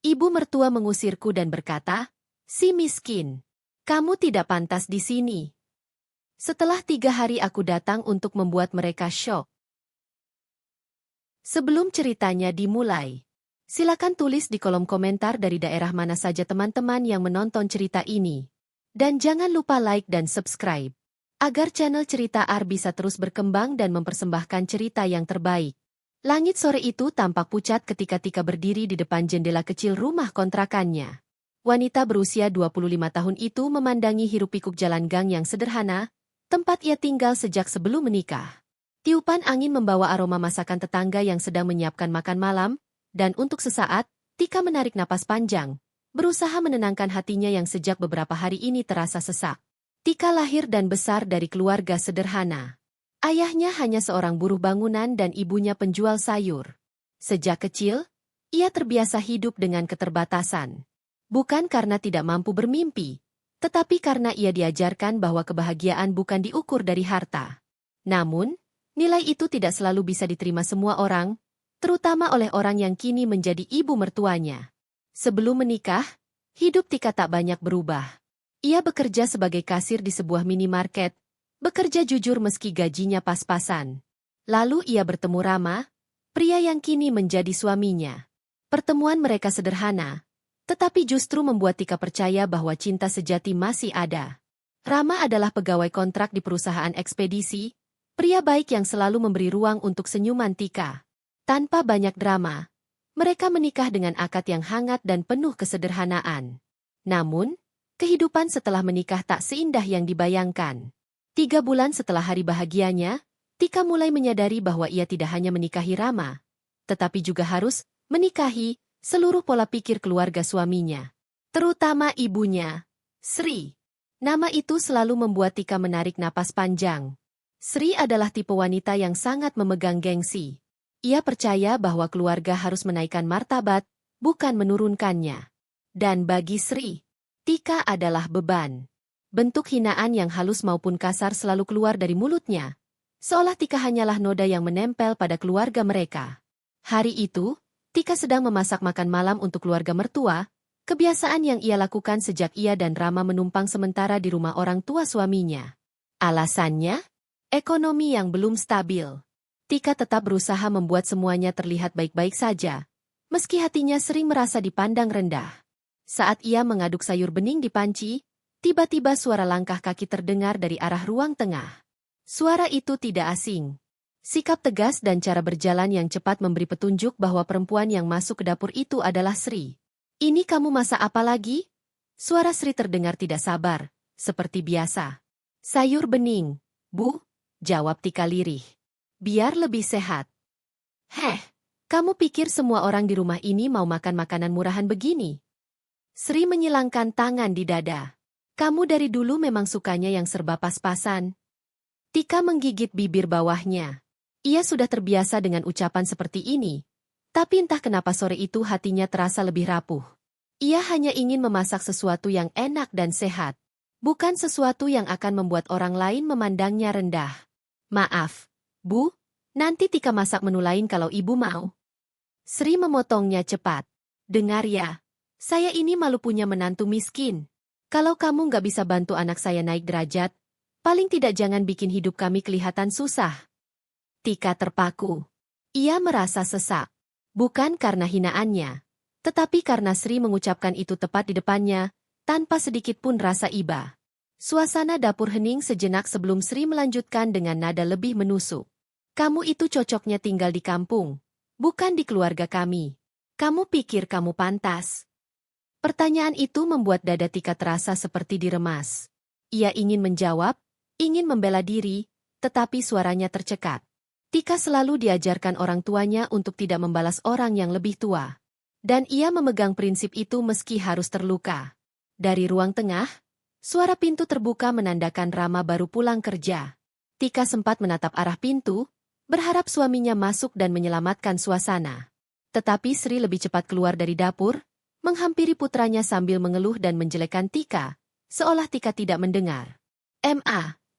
Ibu mertua mengusirku dan berkata, "Si miskin, kamu tidak pantas di sini." Setelah 3 hari aku datang untuk membuat mereka syok. Sebelum ceritanya dimulai, silakan tulis di kolom komentar dari daerah mana saja teman-teman yang menonton cerita ini. Dan jangan lupa like dan subscribe, agar channel Cerita Ar bisa terus berkembang dan mempersembahkan cerita yang terbaik. Langit sore itu tampak pucat ketika Tika berdiri di depan jendela kecil rumah kontrakannya. Wanita berusia 25 tahun itu memandangi hiruk-pikuk jalan gang yang sederhana, tempat ia tinggal sejak sebelum menikah. Tiupan angin membawa aroma masakan tetangga yang sedang menyiapkan makan malam, dan untuk sesaat, Tika menarik napas panjang, berusaha menenangkan hatinya yang sejak beberapa hari ini terasa sesak. Tika lahir dan besar dari keluarga sederhana. Ayahnya hanya seorang buruh bangunan dan ibunya penjual sayur. Sejak kecil, ia terbiasa hidup dengan keterbatasan. Bukan karena tidak mampu bermimpi, tetapi karena ia diajarkan bahwa kebahagiaan bukan diukur dari harta. Namun, nilai itu tidak selalu bisa diterima semua orang, terutama oleh orang yang kini menjadi ibu mertuanya. Sebelum menikah, hidup Tika tak banyak berubah. Ia bekerja sebagai kasir di sebuah minimarket, bekerja jujur meski gajinya pas-pasan. Lalu ia bertemu Rama, pria yang kini menjadi suaminya. Pertemuan mereka sederhana, tetapi justru membuat Tika percaya bahwa cinta sejati masih ada. Rama adalah pegawai kontrak di perusahaan ekspedisi, pria baik yang selalu memberi ruang untuk senyuman Tika. Tanpa banyak drama, mereka menikah dengan akad yang hangat dan penuh kesederhanaan. Namun, kehidupan setelah menikah tak seindah yang dibayangkan. 3 bulan setelah hari bahagianya, Tika mulai menyadari bahwa ia tidak hanya menikahi Rama, tetapi juga harus menikahi seluruh pola pikir keluarga suaminya. Terutama ibunya, Sri. Nama itu selalu membuat Tika menarik napas panjang. Sri adalah tipe wanita yang sangat memegang gengsi. Ia percaya bahwa keluarga harus menaikkan martabat, bukan menurunkannya. Dan bagi Sri, Tika adalah beban. Bentuk hinaan yang halus maupun kasar selalu keluar dari mulutnya, seolah Tika hanyalah noda yang menempel pada keluarga mereka. Hari itu, Tika sedang memasak makan malam untuk keluarga mertua, kebiasaan yang ia lakukan sejak ia dan Rama menumpang sementara di rumah orang tua suaminya. Alasannya? Ekonomi yang belum stabil. Tika tetap berusaha membuat semuanya terlihat baik-baik saja, meski hatinya sering merasa dipandang rendah. Saat ia mengaduk sayur bening di panci, tiba-tiba suara langkah kaki terdengar dari arah ruang tengah. Suara itu tidak asing. Sikap tegas dan cara berjalan yang cepat memberi petunjuk bahwa perempuan yang masuk ke dapur itu adalah Sri. "Ini kamu masak apa lagi?" Suara Sri terdengar tidak sabar, seperti biasa. "Sayur bening, Bu," jawab Tika lirih. "Biar lebih sehat." "Heh, kamu pikir semua orang di rumah ini mau makan makanan murahan begini?" Sri menyilangkan tangan di dada. "Kamu dari dulu memang sukanya yang serba pas-pasan." Tika menggigit bibir bawahnya. Ia sudah terbiasa dengan ucapan seperti ini, tapi entah kenapa sore itu hatinya terasa lebih rapuh. Ia hanya ingin memasak sesuatu yang enak dan sehat, bukan sesuatu yang akan membuat orang lain memandangnya rendah. "Maaf, Bu, nanti Tika masak menu lain kalau Ibu mau." Sri memotongnya cepat. "Dengar ya, saya ini malu punya menantu miskin. Kalau kamu nggak bisa bantu anak saya naik derajat, paling tidak jangan bikin hidup kami kelihatan susah." Tika terpaku. Ia merasa sesak. Bukan karena hinaannya, tetapi karena Sri mengucapkan itu tepat di depannya, tanpa sedikit pun rasa iba. Suasana dapur hening sejenak sebelum Sri melanjutkan dengan nada lebih menusuk. "Kamu itu cocoknya tinggal di kampung, bukan di keluarga kami. Kamu pikir kamu pantas?" Pertanyaan itu membuat dada Tika terasa seperti diremas. Ia ingin menjawab, ingin membela diri, tetapi suaranya tercekat. Tika selalu diajarkan orang tuanya untuk tidak membalas orang yang lebih tua. Dan ia memegang prinsip itu meski harus terluka. Dari ruang tengah, suara pintu terbuka menandakan Rama baru pulang kerja. Tika sempat menatap arah pintu, berharap suaminya masuk dan menyelamatkan suasana. Tetapi Sri lebih cepat keluar dari dapur, menghampiri putranya sambil mengeluh dan menjelekkan Tika, seolah Tika tidak mendengar.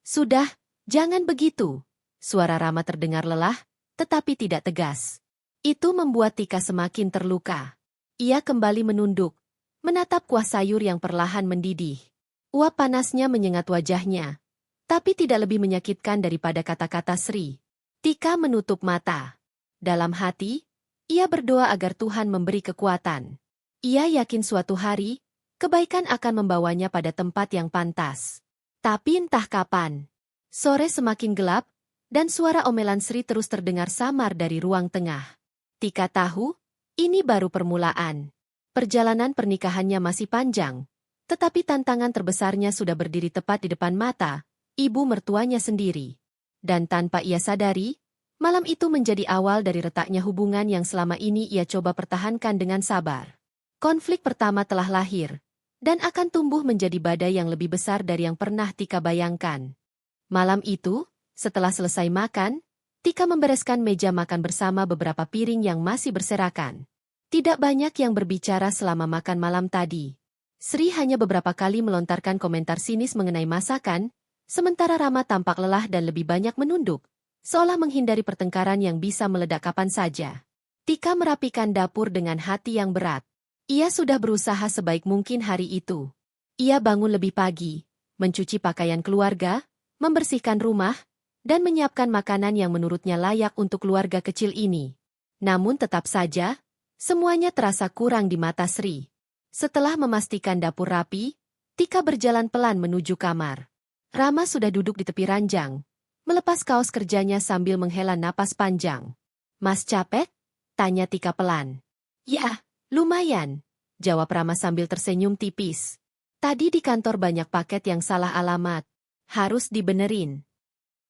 Sudah, jangan begitu." Suara Rama terdengar lelah, tetapi tidak tegas. Itu membuat Tika semakin terluka. Ia kembali menunduk, menatap kuah sayur yang perlahan mendidih. Uap panasnya menyengat wajahnya, tapi tidak lebih menyakitkan daripada kata-kata Sri. Tika menutup mata. Dalam hati, ia berdoa agar Tuhan memberi kekuatan. Ia yakin suatu hari, kebaikan akan membawanya pada tempat yang pantas. Tapi entah kapan. Sore semakin gelap, dan suara omelan Sri terus terdengar samar dari ruang tengah. Tika tahu, ini baru permulaan. Perjalanan pernikahannya masih panjang, tetapi tantangan terbesarnya sudah berdiri tepat di depan mata, ibu mertuanya sendiri. Dan tanpa ia sadari, malam itu menjadi awal dari retaknya hubungan yang selama ini ia coba pertahankan dengan sabar. Konflik pertama telah lahir, dan akan tumbuh menjadi badai yang lebih besar dari yang pernah Tika bayangkan. Malam itu, setelah selesai makan, Tika membereskan meja makan bersama beberapa piring yang masih berserakan. Tidak banyak yang berbicara selama makan malam tadi. Sri hanya beberapa kali melontarkan komentar sinis mengenai masakan, sementara Rama tampak lelah dan lebih banyak menunduk, seolah menghindari pertengkaran yang bisa meledak kapan saja. Tika merapikan dapur dengan hati yang berat. Ia sudah berusaha sebaik mungkin hari itu. Ia bangun lebih pagi, mencuci pakaian keluarga, membersihkan rumah, dan menyiapkan makanan yang menurutnya layak untuk keluarga kecil ini. Namun tetap saja, semuanya terasa kurang di mata Sri. Setelah memastikan dapur rapi, Tika berjalan pelan menuju kamar. Rama sudah duduk di tepi ranjang, melepas kaos kerjanya sambil menghela napas panjang. "Mas capek?" tanya Tika pelan. "Ya, lumayan," jawab Rama sambil tersenyum tipis. "Tadi di kantor banyak paket yang salah alamat. Harus dibenerin."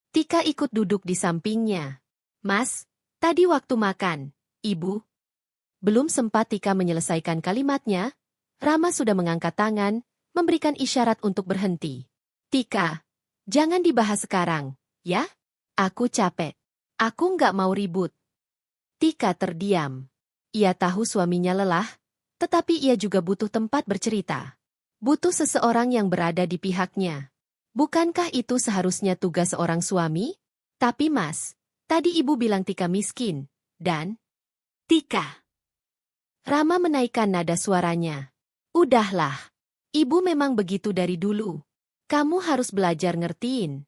Tika ikut duduk di sampingnya. "Mas, tadi waktu makan, Ibu." Belum sempat Tika menyelesaikan kalimatnya, Rama sudah mengangkat tangan, memberikan isyarat untuk berhenti. "Tika, jangan dibahas sekarang, ya? Aku capek. Aku nggak mau ribut." Tika terdiam. Ia tahu suaminya lelah, tetapi ia juga butuh tempat bercerita. Butuh seseorang yang berada di pihaknya. Bukankah itu seharusnya tugas seorang suami? "Tapi Mas, tadi Ibu bilang Tika miskin, dan..." "Tika." Rama menaikkan nada suaranya. "Udahlah. Ibu memang begitu dari dulu. Kamu harus belajar ngertiin."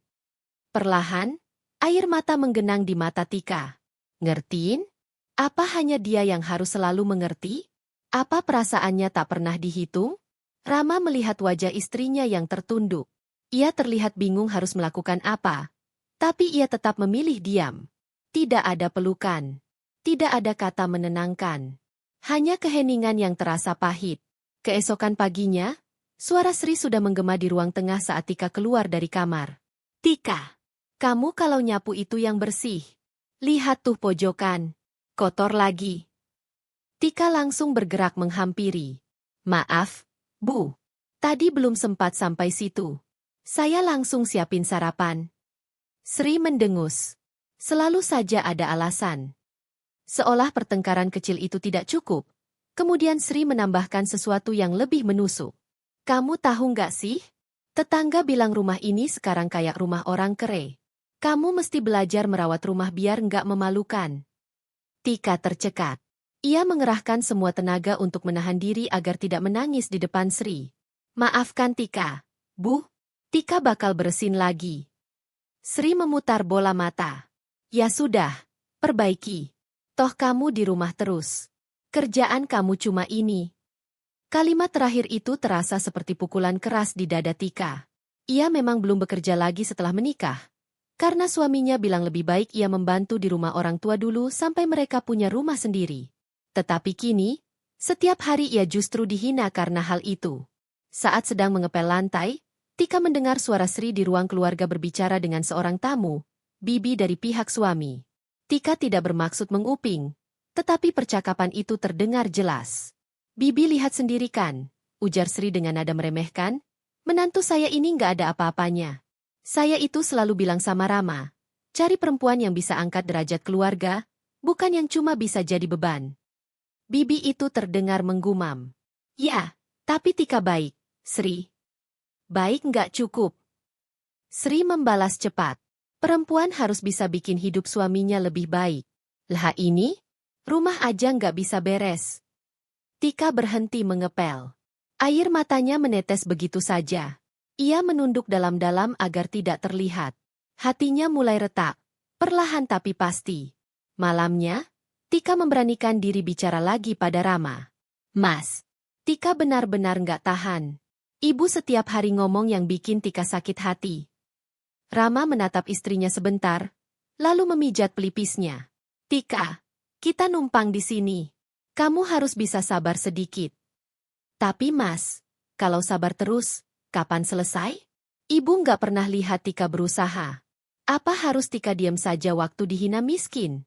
Perlahan, air mata menggenang di mata Tika. Ngertiin? Apa hanya dia yang harus selalu mengerti? Apa perasaannya tak pernah dihitung? Rama melihat wajah istrinya yang tertunduk. Ia terlihat bingung harus melakukan apa, tapi ia tetap memilih diam. Tidak ada pelukan. Tidak ada kata menenangkan. Hanya keheningan yang terasa pahit. Keesokan paginya, suara Sri sudah menggema di ruang tengah saat Tika keluar dari kamar. "Tika, kamu kalau nyapu itu yang bersih. Lihat tuh pojokan. Kotor lagi." Tika langsung bergerak menghampiri. "Maaf, Bu. Tadi belum sempat sampai situ. Saya langsung siapin sarapan." Sri mendengus. Selalu saja ada alasan. Seolah pertengkaran kecil itu tidak cukup, kemudian Sri menambahkan sesuatu yang lebih menusuk. "Kamu tahu nggak sih? Tetangga bilang rumah ini sekarang kayak rumah orang kere. Kamu mesti belajar merawat rumah biar nggak memalukan." Tika tercekat. Ia mengerahkan semua tenaga untuk menahan diri agar tidak menangis di depan Sri. "Maafkan Tika, Bu. Tika bakal bersin lagi." Sri memutar bola mata. "Ya sudah, perbaiki. Toh kamu di rumah terus. Kerjaan kamu cuma ini." Kalimat terakhir itu terasa seperti pukulan keras di dada Tika. Ia memang belum bekerja lagi setelah menikah, karena suaminya bilang lebih baik ia membantu di rumah orang tua dulu sampai mereka punya rumah sendiri. Tetapi kini, setiap hari ia justru dihina karena hal itu. Saat sedang mengepel lantai, Tika mendengar suara Sri di ruang keluarga berbicara dengan seorang tamu, bibi dari pihak suami. Tika tidak bermaksud menguping, tetapi percakapan itu terdengar jelas. "Bibi lihat sendiri kan," ujar Sri dengan nada meremehkan, "menantu saya ini nggak ada apa-apanya. Saya itu selalu bilang sama Rama, cari perempuan yang bisa angkat derajat keluarga, bukan yang cuma bisa jadi beban." Bibi itu terdengar menggumam. "Ya, tapi Tika baik, Sri." "Baik nggak cukup." Sri membalas cepat. "Perempuan harus bisa bikin hidup suaminya lebih baik. Lah ini, rumah aja nggak bisa beres." Tika berhenti mengepel. Air matanya menetes begitu saja. Ia menunduk dalam-dalam agar tidak terlihat. Hatinya mulai retak, perlahan tapi pasti. Malamnya, Tika memberanikan diri bicara lagi pada Rama. Mas, Tika benar-benar nggak tahan. Ibu setiap hari ngomong yang bikin Tika sakit hati. Rama menatap istrinya sebentar, lalu memijat pelipisnya. Tika, kita numpang di sini. Kamu harus bisa sabar sedikit. Tapi Mas, kalau sabar terus, kapan selesai? Ibu nggak pernah lihat Tika berusaha. Apa harus Tika diam saja waktu dihina miskin?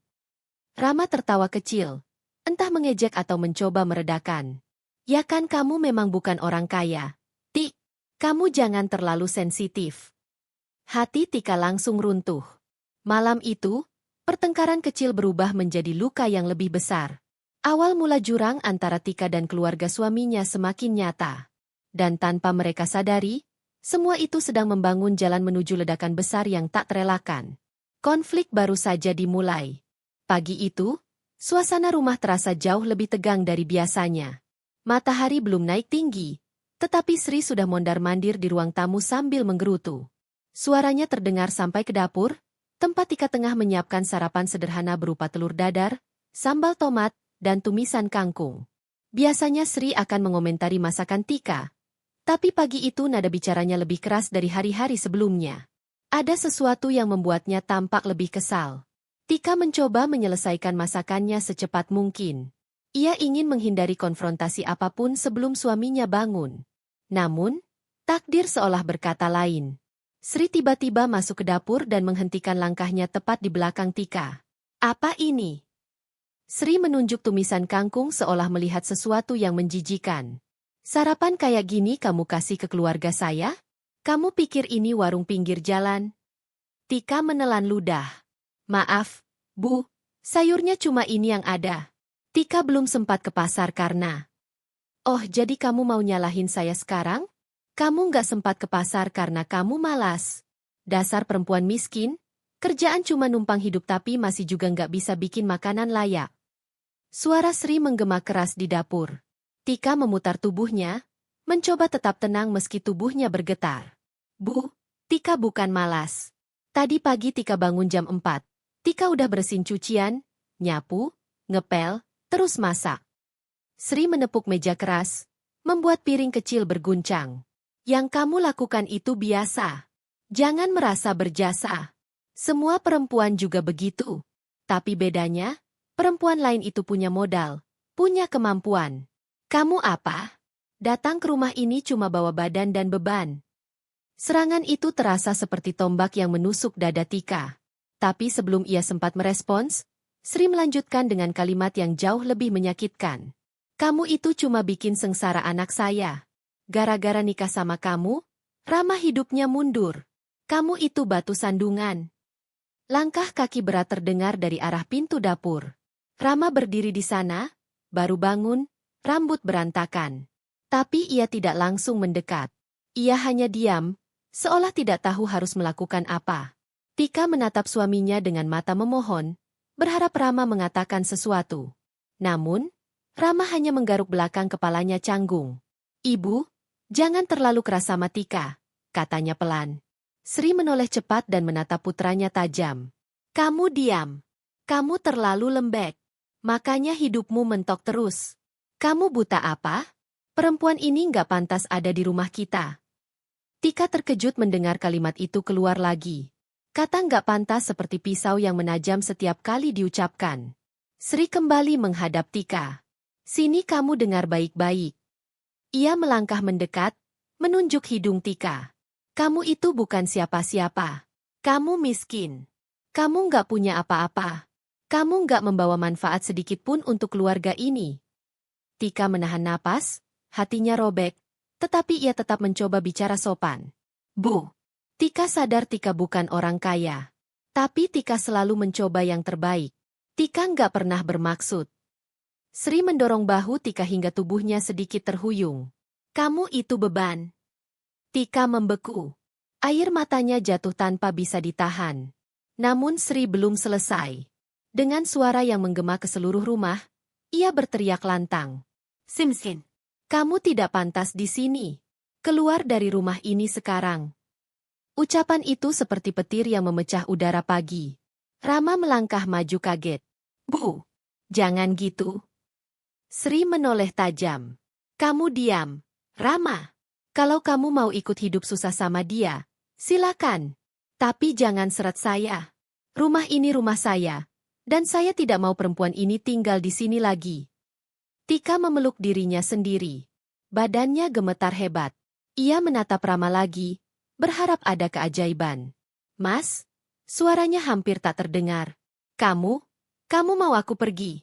Rama tertawa kecil, entah mengejek atau mencoba meredakan. Ya kan kamu memang bukan orang kaya. Tik, kamu jangan terlalu sensitif. Hati Tika langsung runtuh. Malam itu, pertengkaran kecil berubah menjadi luka yang lebih besar. Awal mula jurang antara Tika dan keluarga suaminya semakin nyata. Dan tanpa mereka sadari, semua itu sedang membangun jalan menuju ledakan besar yang tak terelakkan. Konflik baru saja dimulai. Pagi itu, suasana rumah terasa jauh lebih tegang dari biasanya. Matahari belum naik tinggi, tetapi Sri sudah mondar-mandir di ruang tamu sambil menggerutu. Suaranya terdengar sampai ke dapur, tempat Tika tengah menyiapkan sarapan sederhana berupa telur dadar, sambal tomat, dan tumisan kangkung. Biasanya Sri akan mengomentari masakan Tika, tapi pagi itu nada bicaranya lebih keras dari hari-hari sebelumnya. Ada sesuatu yang membuatnya tampak lebih kesal. Tika mencoba menyelesaikan masakannya secepat mungkin. Ia ingin menghindari konfrontasi apapun sebelum suaminya bangun. Namun, takdir seolah berkata lain. Sri tiba-tiba masuk ke dapur dan menghentikan langkahnya tepat di belakang Tika. Apa ini? Sri menunjuk tumisan kangkung seolah melihat sesuatu yang menjijikan. Sarapan kayak gini kamu kasih ke keluarga saya? Kamu pikir ini warung pinggir jalan? Tika menelan ludah. Maaf, Bu, sayurnya cuma ini yang ada. Tika belum sempat ke pasar karena... Oh, jadi kamu mau nyalahin saya sekarang? Kamu nggak sempat ke pasar karena kamu malas. Dasar perempuan miskin, kerjaan cuma numpang hidup tapi masih juga nggak bisa bikin makanan layak. Suara Sri menggema keras di dapur. Tika memutar tubuhnya, mencoba tetap tenang meski tubuhnya bergetar. Bu, Tika bukan malas. Tadi pagi Tika bangun jam 4. Tika udah bersihin cucian, nyapu, ngepel, terus masak. Sri menepuk meja keras, membuat piring kecil berguncang. Yang kamu lakukan itu biasa. Jangan merasa berjasa. Semua perempuan juga begitu. Tapi bedanya, perempuan lain itu punya modal, punya kemampuan. Kamu apa? Datang ke rumah ini cuma bawa badan dan beban. Serangan itu terasa seperti tombak yang menusuk dada Tika. Tapi sebelum ia sempat merespons, Sri melanjutkan dengan kalimat yang jauh lebih menyakitkan. Kamu itu cuma bikin sengsara anak saya. Gara-gara nikah sama kamu, Rama hidupnya mundur. Kamu itu batu sandungan. Langkah kaki berat terdengar dari arah pintu dapur. Rama berdiri di sana, baru bangun, rambut berantakan. Tapi ia tidak langsung mendekat. Ia hanya diam, seolah tidak tahu harus melakukan apa. Tika menatap suaminya dengan mata memohon, berharap Rama mengatakan sesuatu. Namun, Rama hanya menggaruk belakang kepalanya canggung. Ibu, jangan terlalu keras sama Tika, katanya pelan. Sri menoleh cepat dan menatap putranya tajam. Kamu diam. Kamu terlalu lembek. Makanya hidupmu mentok terus. Kamu buta apa? Perempuan ini nggak pantas ada di rumah kita. Tika terkejut mendengar kalimat itu keluar lagi. Kata nggak pantas seperti pisau yang menajam setiap kali diucapkan. Sri kembali menghadap Tika. Sini kamu dengar baik-baik. Ia melangkah mendekat, menunjuk hidung Tika. Kamu itu bukan siapa-siapa. Kamu miskin. Kamu nggak punya apa-apa. Kamu nggak membawa manfaat sedikitpun untuk keluarga ini. Tika menahan napas, hatinya robek, tetapi ia tetap mencoba bicara sopan. Bu, Tika sadar Tika bukan orang kaya. Tapi Tika selalu mencoba yang terbaik. Tika nggak pernah bermaksud. Sri mendorong bahu Tika hingga tubuhnya sedikit terhuyung. Kamu itu beban. Tika membeku. Air matanya jatuh tanpa bisa ditahan. Namun Sri belum selesai. Dengan suara yang menggema ke seluruh rumah, ia berteriak lantang. Simsin. Kamu tidak pantas di sini. Keluar dari rumah ini sekarang. Ucapan itu seperti petir yang memecah udara pagi. Rama melangkah maju kaget. Bu, jangan gitu. Sri menoleh tajam. Kamu diam, Rama. Kalau kamu mau ikut hidup susah sama dia, silakan. Tapi jangan seret saya. Rumah ini rumah saya. Dan saya tidak mau perempuan ini tinggal di sini lagi. Tika memeluk dirinya sendiri. Badannya gemetar hebat. Ia menatap Rama lagi, berharap ada keajaiban. Mas, suaranya hampir tak terdengar. Kamu mau aku pergi?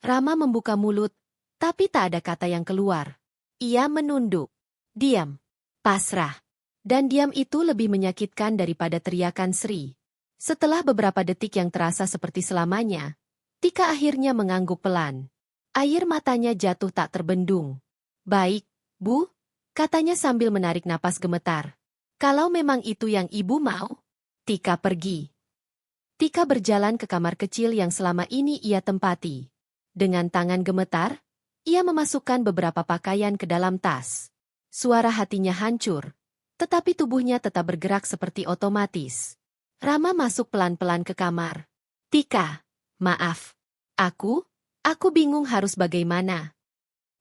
Rama membuka mulut, tapi tak ada kata yang keluar. Ia menunduk. Diam. Pasrah. Dan diam itu lebih menyakitkan daripada teriakan Sri. Setelah beberapa detik yang terasa seperti selamanya, Tika akhirnya mengangguk pelan. Air matanya jatuh tak terbendung. Baik, Bu, katanya sambil menarik napas gemetar. Kalau memang itu yang Ibu mau, Tika pergi. Tika berjalan ke kamar kecil yang selama ini ia tempati. Dengan tangan gemetar, ia memasukkan beberapa pakaian ke dalam tas. Suara hatinya hancur, tetapi tubuhnya tetap bergerak seperti otomatis. Rama masuk pelan-pelan ke kamar. Tika, maaf. Aku bingung harus bagaimana.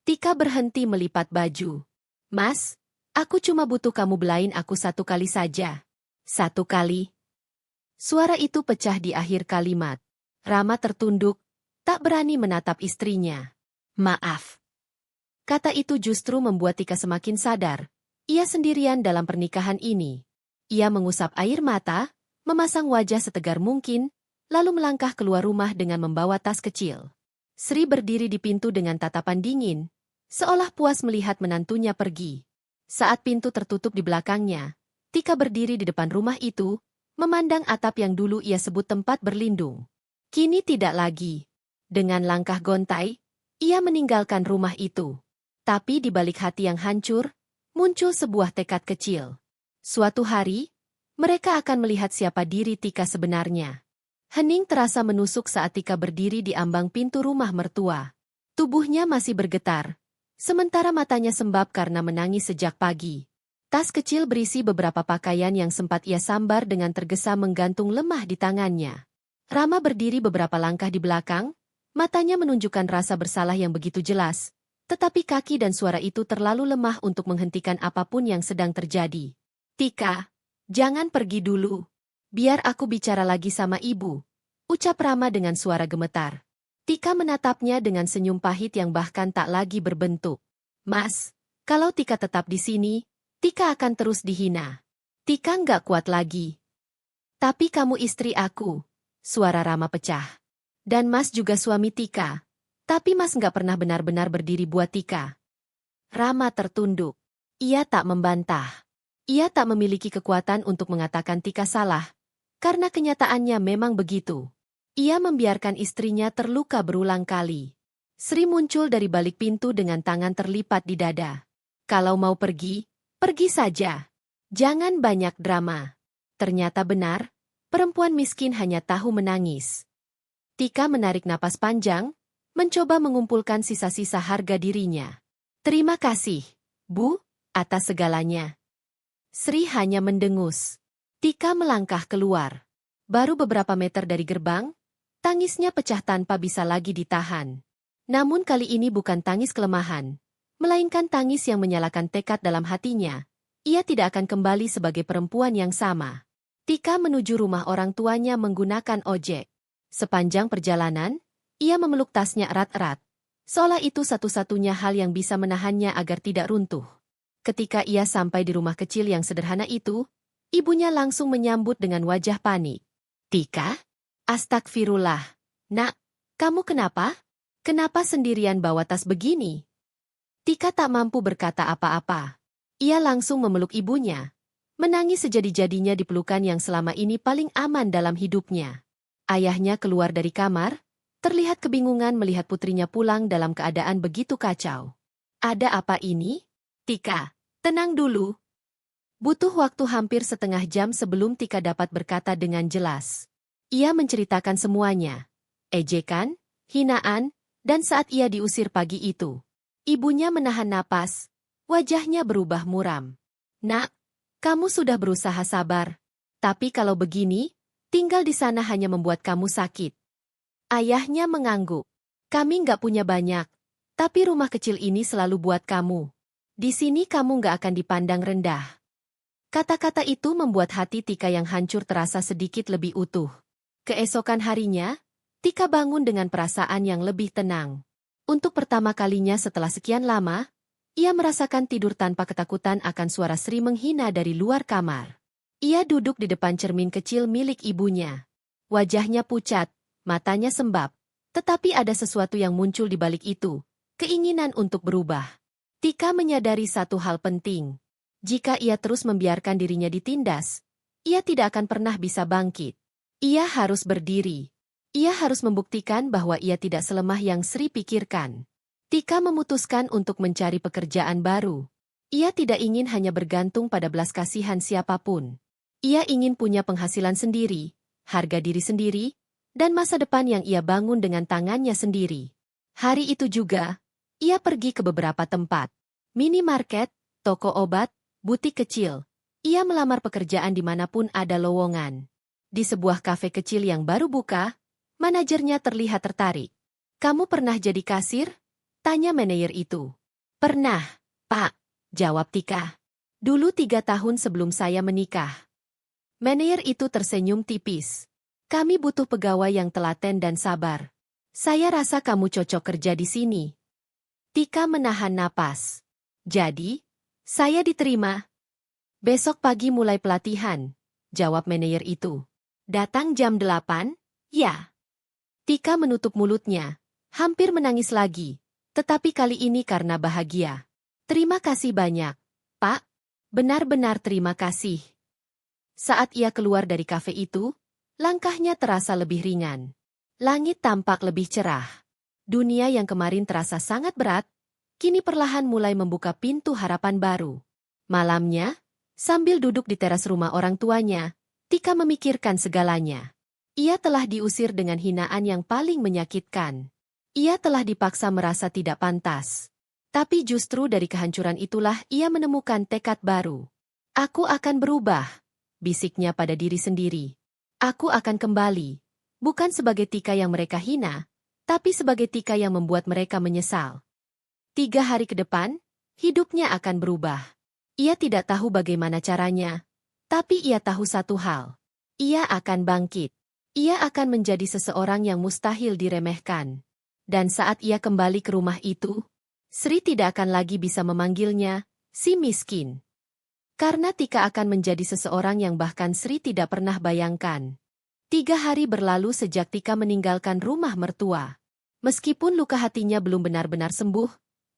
Tika berhenti melipat baju. Mas, aku cuma butuh kamu belain aku satu kali saja. Satu kali. Suara itu pecah di akhir kalimat. Rama tertunduk, tak berani menatap istrinya. Maaf. Kata itu justru membuat Tika semakin sadar. Ia sendirian dalam pernikahan ini. Ia mengusap air mata, memasang wajah setegar mungkin, lalu melangkah keluar rumah dengan membawa tas kecil. Sri berdiri di pintu dengan tatapan dingin, seolah puas melihat menantunya pergi. Saat pintu tertutup di belakangnya, Tika berdiri di depan rumah itu, memandang atap yang dulu ia sebut tempat berlindung. Kini tidak lagi. Dengan langkah gontai, ia meninggalkan rumah itu. Tapi di balik hati yang hancur, muncul sebuah tekad kecil. Suatu hari, mereka akan melihat siapa diri Tika sebenarnya. Hening terasa menusuk saat Tika berdiri di ambang pintu rumah mertua. Tubuhnya masih bergetar, sementara matanya sembab karena menangis sejak pagi. Tas kecil berisi beberapa pakaian yang sempat ia sambar dengan tergesa menggantung lemah di tangannya. Rama berdiri beberapa langkah di belakang, matanya menunjukkan rasa bersalah yang begitu jelas, tetapi kaki dan suara itu terlalu lemah untuk menghentikan apapun yang sedang terjadi. Tika, jangan pergi dulu. Biar aku bicara lagi sama ibu, ucap Rama dengan suara gemetar. Tika menatapnya dengan senyum pahit yang bahkan tak lagi berbentuk. Mas, kalau Tika tetap di sini, Tika akan terus dihina. Tika nggak kuat lagi. Tapi kamu istri aku, suara Rama pecah. Dan Mas juga suami Tika. Tapi Mas nggak pernah benar-benar berdiri buat Tika. Rama tertunduk. Ia tak membantah. Ia tak memiliki kekuatan untuk mengatakan Tika salah, karena kenyataannya memang begitu. Ia membiarkan istrinya terluka berulang kali. Sri muncul dari balik pintu dengan tangan terlipat di dada. Kalau mau pergi, pergi saja. Jangan banyak drama. Ternyata benar, perempuan miskin hanya tahu menangis. Tika menarik napas panjang, mencoba mengumpulkan sisa-sisa harga dirinya. Terima kasih, Bu, atas segalanya. Sri hanya mendengus. Tika melangkah keluar. Baru beberapa meter dari gerbang, tangisnya pecah tanpa bisa lagi ditahan. Namun kali ini bukan tangis kelemahan, melainkan tangis yang menyalakan tekad dalam hatinya. Ia tidak akan kembali sebagai perempuan yang sama. Tika menuju rumah orang tuanya menggunakan ojek. Sepanjang perjalanan, ia memeluk tasnya erat-erat, seolah itu satu-satunya hal yang bisa menahannya agar tidak runtuh. Ketika ia sampai di rumah kecil yang sederhana itu, ibunya langsung menyambut dengan wajah panik. Tika? Astagfirullah. Nak, kamu kenapa? Kenapa sendirian bawa tas begini? Tika tak mampu berkata apa-apa. Ia langsung memeluk ibunya, menangis sejadi-jadinya di pelukan yang selama ini paling aman dalam hidupnya. Ayahnya keluar dari kamar, terlihat kebingungan melihat putrinya pulang dalam keadaan begitu kacau. Ada apa ini? Tika, tenang dulu. Butuh waktu hampir setengah jam sebelum Tika dapat berkata dengan jelas. Ia menceritakan semuanya. Ejekan, hinaan, dan saat ia diusir pagi itu. Ibunya menahan napas, wajahnya berubah muram. Nak, kamu sudah berusaha sabar. Tapi kalau begini, tinggal di sana hanya membuat kamu sakit. Ayahnya mengangguk. Kami nggak punya banyak, tapi rumah kecil ini selalu buat kamu. Di sini kamu nggak akan dipandang rendah. Kata-kata itu membuat hati Tika yang hancur terasa sedikit lebih utuh. Keesokan harinya, Tika bangun dengan perasaan yang lebih tenang. Untuk pertama kalinya setelah sekian lama, ia merasakan tidur tanpa ketakutan akan suara Sri menghina dari luar kamar. Ia duduk di depan cermin kecil milik ibunya. Wajahnya pucat, matanya sembab. Tetapi ada sesuatu yang muncul di balik itu, keinginan untuk berubah. Tika menyadari satu hal penting. Jika ia terus membiarkan dirinya ditindas, ia tidak akan pernah bisa bangkit. Ia harus berdiri. Ia harus membuktikan bahwa ia tidak selemah yang Sri pikirkan. Tika memutuskan untuk mencari pekerjaan baru. Ia tidak ingin hanya bergantung pada belas kasihan siapapun. Ia ingin punya penghasilan sendiri, harga diri sendiri, dan masa depan yang ia bangun dengan tangannya sendiri. Hari itu juga, ia pergi ke beberapa tempat. Minimarket, toko obat, butik kecil. Ia melamar pekerjaan dimanapun ada lowongan. Di sebuah kafe kecil yang baru buka, manajernya terlihat tertarik. "Kamu pernah jadi kasir?" tanya manajer itu. "Pernah, Pak," jawab Tika. "Dulu 3 tahun sebelum saya menikah." Manajer itu tersenyum tipis. "Kami butuh pegawai yang telaten dan sabar. Saya rasa kamu cocok kerja di sini." Tika menahan napas. "Jadi, saya diterima?" "Besok pagi mulai pelatihan," jawab manajer itu. "Datang jam 8? Ya." Tika menutup mulutnya, hampir menangis lagi, tetapi kali ini karena bahagia. "Terima kasih banyak, Pak. Benar-benar terima kasih." Saat ia keluar dari kafe itu, langkahnya terasa lebih ringan. Langit tampak lebih cerah. Dunia yang kemarin terasa sangat berat, kini perlahan mulai membuka pintu harapan baru. Malamnya, sambil duduk di teras rumah orang tuanya, Tika memikirkan segalanya. Ia telah diusir dengan hinaan yang paling menyakitkan. Ia telah dipaksa merasa tidak pantas. Tapi justru dari kehancuran itulah ia menemukan tekad baru. "Aku akan berubah," bisiknya pada diri sendiri. "Aku akan kembali, bukan sebagai Tika yang mereka hina, tapi sebagai Tika yang membuat mereka menyesal." 3 hari ke depan, hidupnya akan berubah. Ia tidak tahu bagaimana caranya, tapi ia tahu satu hal. Ia akan bangkit. Ia akan menjadi seseorang yang mustahil diremehkan. Dan saat ia kembali ke rumah itu, Sri tidak akan lagi bisa memanggilnya si miskin. Karena Tika akan menjadi seseorang yang bahkan Sri tidak pernah bayangkan. 3 hari berlalu sejak Tika meninggalkan rumah mertua. Meskipun luka hatinya belum benar-benar sembuh,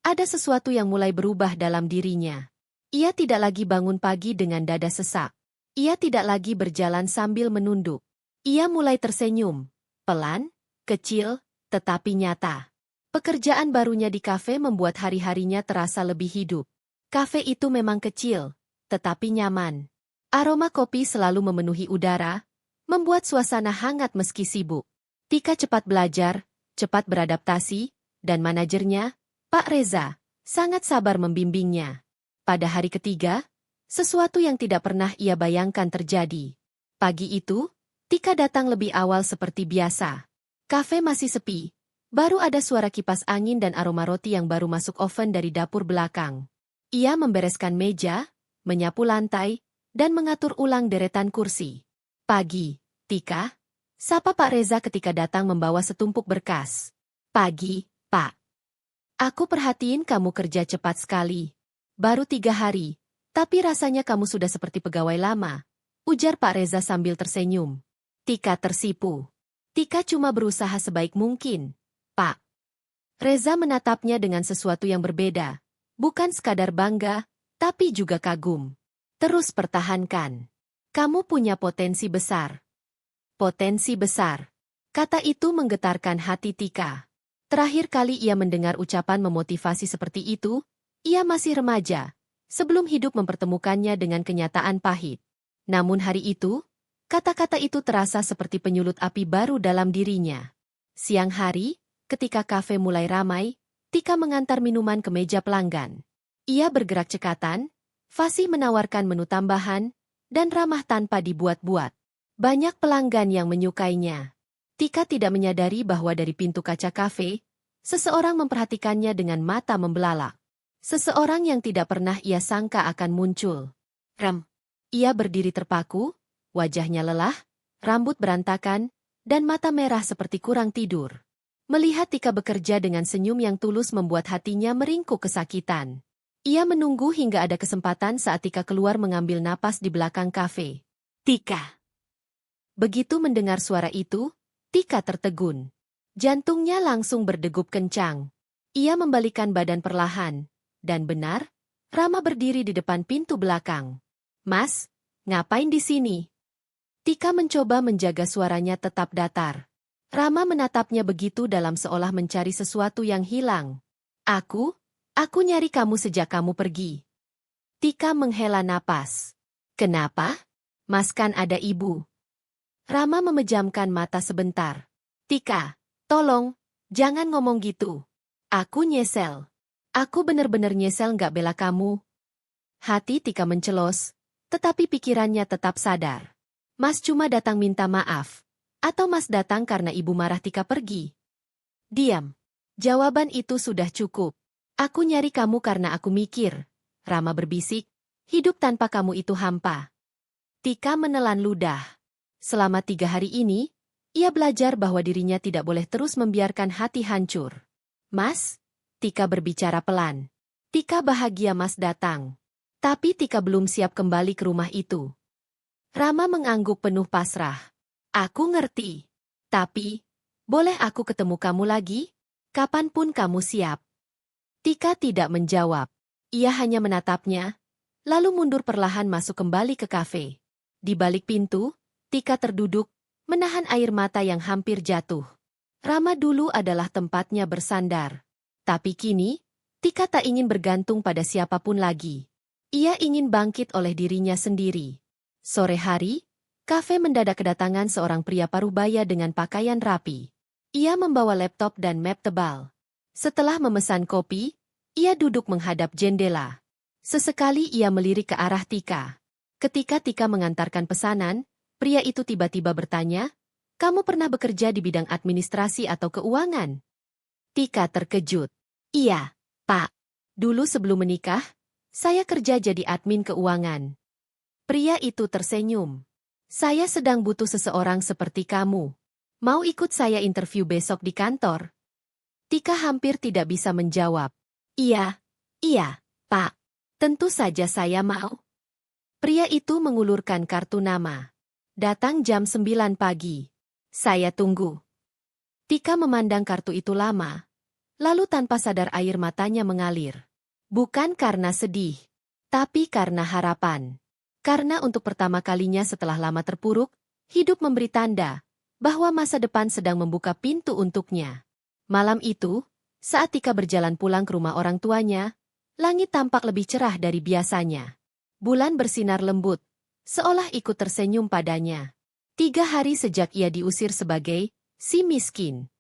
ada sesuatu yang mulai berubah dalam dirinya. Ia tidak lagi bangun pagi dengan dada sesak. Ia tidak lagi berjalan sambil menunduk. Ia mulai tersenyum, pelan, kecil, tetapi nyata. Pekerjaan barunya di kafe membuat hari-harinya terasa lebih hidup. Kafe itu memang kecil, tetapi nyaman. Aroma kopi selalu memenuhi udara, membuat suasana hangat meski sibuk. Tika cepat belajar, cepat beradaptasi, dan manajernya, Pak Reza, sangat sabar membimbingnya. Pada hari ketiga, sesuatu yang tidak pernah ia bayangkan terjadi. Pagi itu, Tika datang lebih awal seperti biasa. Kafe masih sepi. Baru ada suara kipas angin dan aroma roti yang baru masuk oven dari dapur belakang. Ia membereskan meja, menyapu lantai, dan mengatur ulang deretan kursi. "Pagi, Tika," sapa Pak Reza ketika datang membawa setumpuk berkas. "Pagi, Pak. Aku perhatiin kamu kerja cepat sekali. Baru 3 hari, tapi rasanya kamu sudah seperti pegawai lama," ujar Pak Reza sambil tersenyum. Tika tersipu. "Tika cuma berusaha sebaik mungkin, Pak." Reza menatapnya dengan sesuatu yang berbeda. Bukan sekadar bangga, tapi juga kagum. "Terus pertahankan. Kamu punya potensi besar." Potensi besar. Kata itu menggetarkan hati Tika. Terakhir kali ia mendengar ucapan memotivasi seperti itu, ia masih remaja, sebelum hidup mempertemukannya dengan kenyataan pahit. Namun hari itu, kata-kata itu terasa seperti penyulut api baru dalam dirinya. Siang hari, ketika kafe mulai ramai, Tika mengantar minuman ke meja pelanggan. Ia bergerak cekatan, fasih menawarkan menu tambahan, dan ramah tanpa dibuat-buat. Banyak pelanggan yang menyukainya. Tika tidak menyadari bahwa dari pintu kaca kafe, seseorang memperhatikannya dengan mata membelalak. Seseorang yang tidak pernah ia sangka akan muncul. Ia berdiri terpaku, wajahnya lelah, rambut berantakan, dan mata merah seperti kurang tidur. Melihat Tika bekerja dengan senyum yang tulus membuat hatinya meringkuk kesakitan. Ia menunggu hingga ada kesempatan saat Tika keluar mengambil napas di belakang kafe. Tika. Begitu mendengar suara itu, Tika tertegun. Jantungnya langsung berdegup kencang. Ia membalikkan badan perlahan. Dan benar, Rama berdiri di depan pintu belakang. Mas, ngapain di sini? Tika mencoba menjaga suaranya tetap datar. Rama menatapnya begitu dalam seolah mencari sesuatu yang hilang. Aku nyari kamu sejak kamu pergi. Tika menghela napas. Kenapa? Mas kan ada ibu. Rama memejamkan mata sebentar. Tika, tolong, jangan ngomong gitu. Aku nyesel. Aku bener-bener nyesel nggak bela kamu. Hati Tika mencelos, tetapi pikirannya tetap sadar. Mas cuma datang minta maaf. Atau Mas datang karena ibu marah Tika pergi? Diam. Jawaban itu sudah cukup. Aku nyari kamu karena aku mikir. Rama berbisik, hidup tanpa kamu itu hampa. Tika menelan ludah. Selama 3 hari ini, ia belajar bahwa dirinya tidak boleh terus membiarkan hati hancur. Mas, Tika berbicara pelan. Tika bahagia Mas datang. Tapi Tika belum siap kembali ke rumah itu. Rama mengangguk penuh pasrah. Aku ngerti. Tapi, boleh aku ketemu kamu lagi? Kapanpun kamu siap. Tika tidak menjawab. Ia hanya menatapnya, lalu mundur perlahan masuk kembali ke kafe. Di balik pintu, Tika terduduk, menahan air mata yang hampir jatuh. Rama dulu adalah tempatnya bersandar. Tapi kini, Tika tak ingin bergantung pada siapapun lagi. Ia ingin bangkit oleh dirinya sendiri. Sore hari, kafe mendadak kedatangan seorang pria paruh-baya dengan pakaian rapi. Ia membawa laptop dan map tebal. Setelah memesan kopi, ia duduk menghadap jendela. Sesekali ia melirik ke arah Tika. Ketika Tika mengantarkan pesanan, pria itu tiba-tiba bertanya, "Kamu pernah bekerja di bidang administrasi atau keuangan?" Tika terkejut. "Iya, Pak. Dulu sebelum menikah, saya kerja jadi admin keuangan." Pria itu tersenyum. "Saya sedang butuh seseorang seperti kamu. Mau ikut saya interview besok di kantor?" Tika hampir tidak bisa menjawab. Iya, Pak. Tentu saja saya mau." Pria itu mengulurkan kartu nama. "Datang jam 9 pagi. Saya tunggu." Tika memandang kartu itu lama, lalu tanpa sadar air matanya mengalir. Bukan karena sedih, tapi karena harapan. Karena untuk pertama kalinya setelah lama terpuruk, hidup memberi tanda bahwa masa depan sedang membuka pintu untuknya. Malam itu, saat Tika berjalan pulang ke rumah orang tuanya, langit tampak lebih cerah dari biasanya. Bulan bersinar lembut, seolah ikut tersenyum padanya. 3 hari sejak ia diusir sebagai si miskin.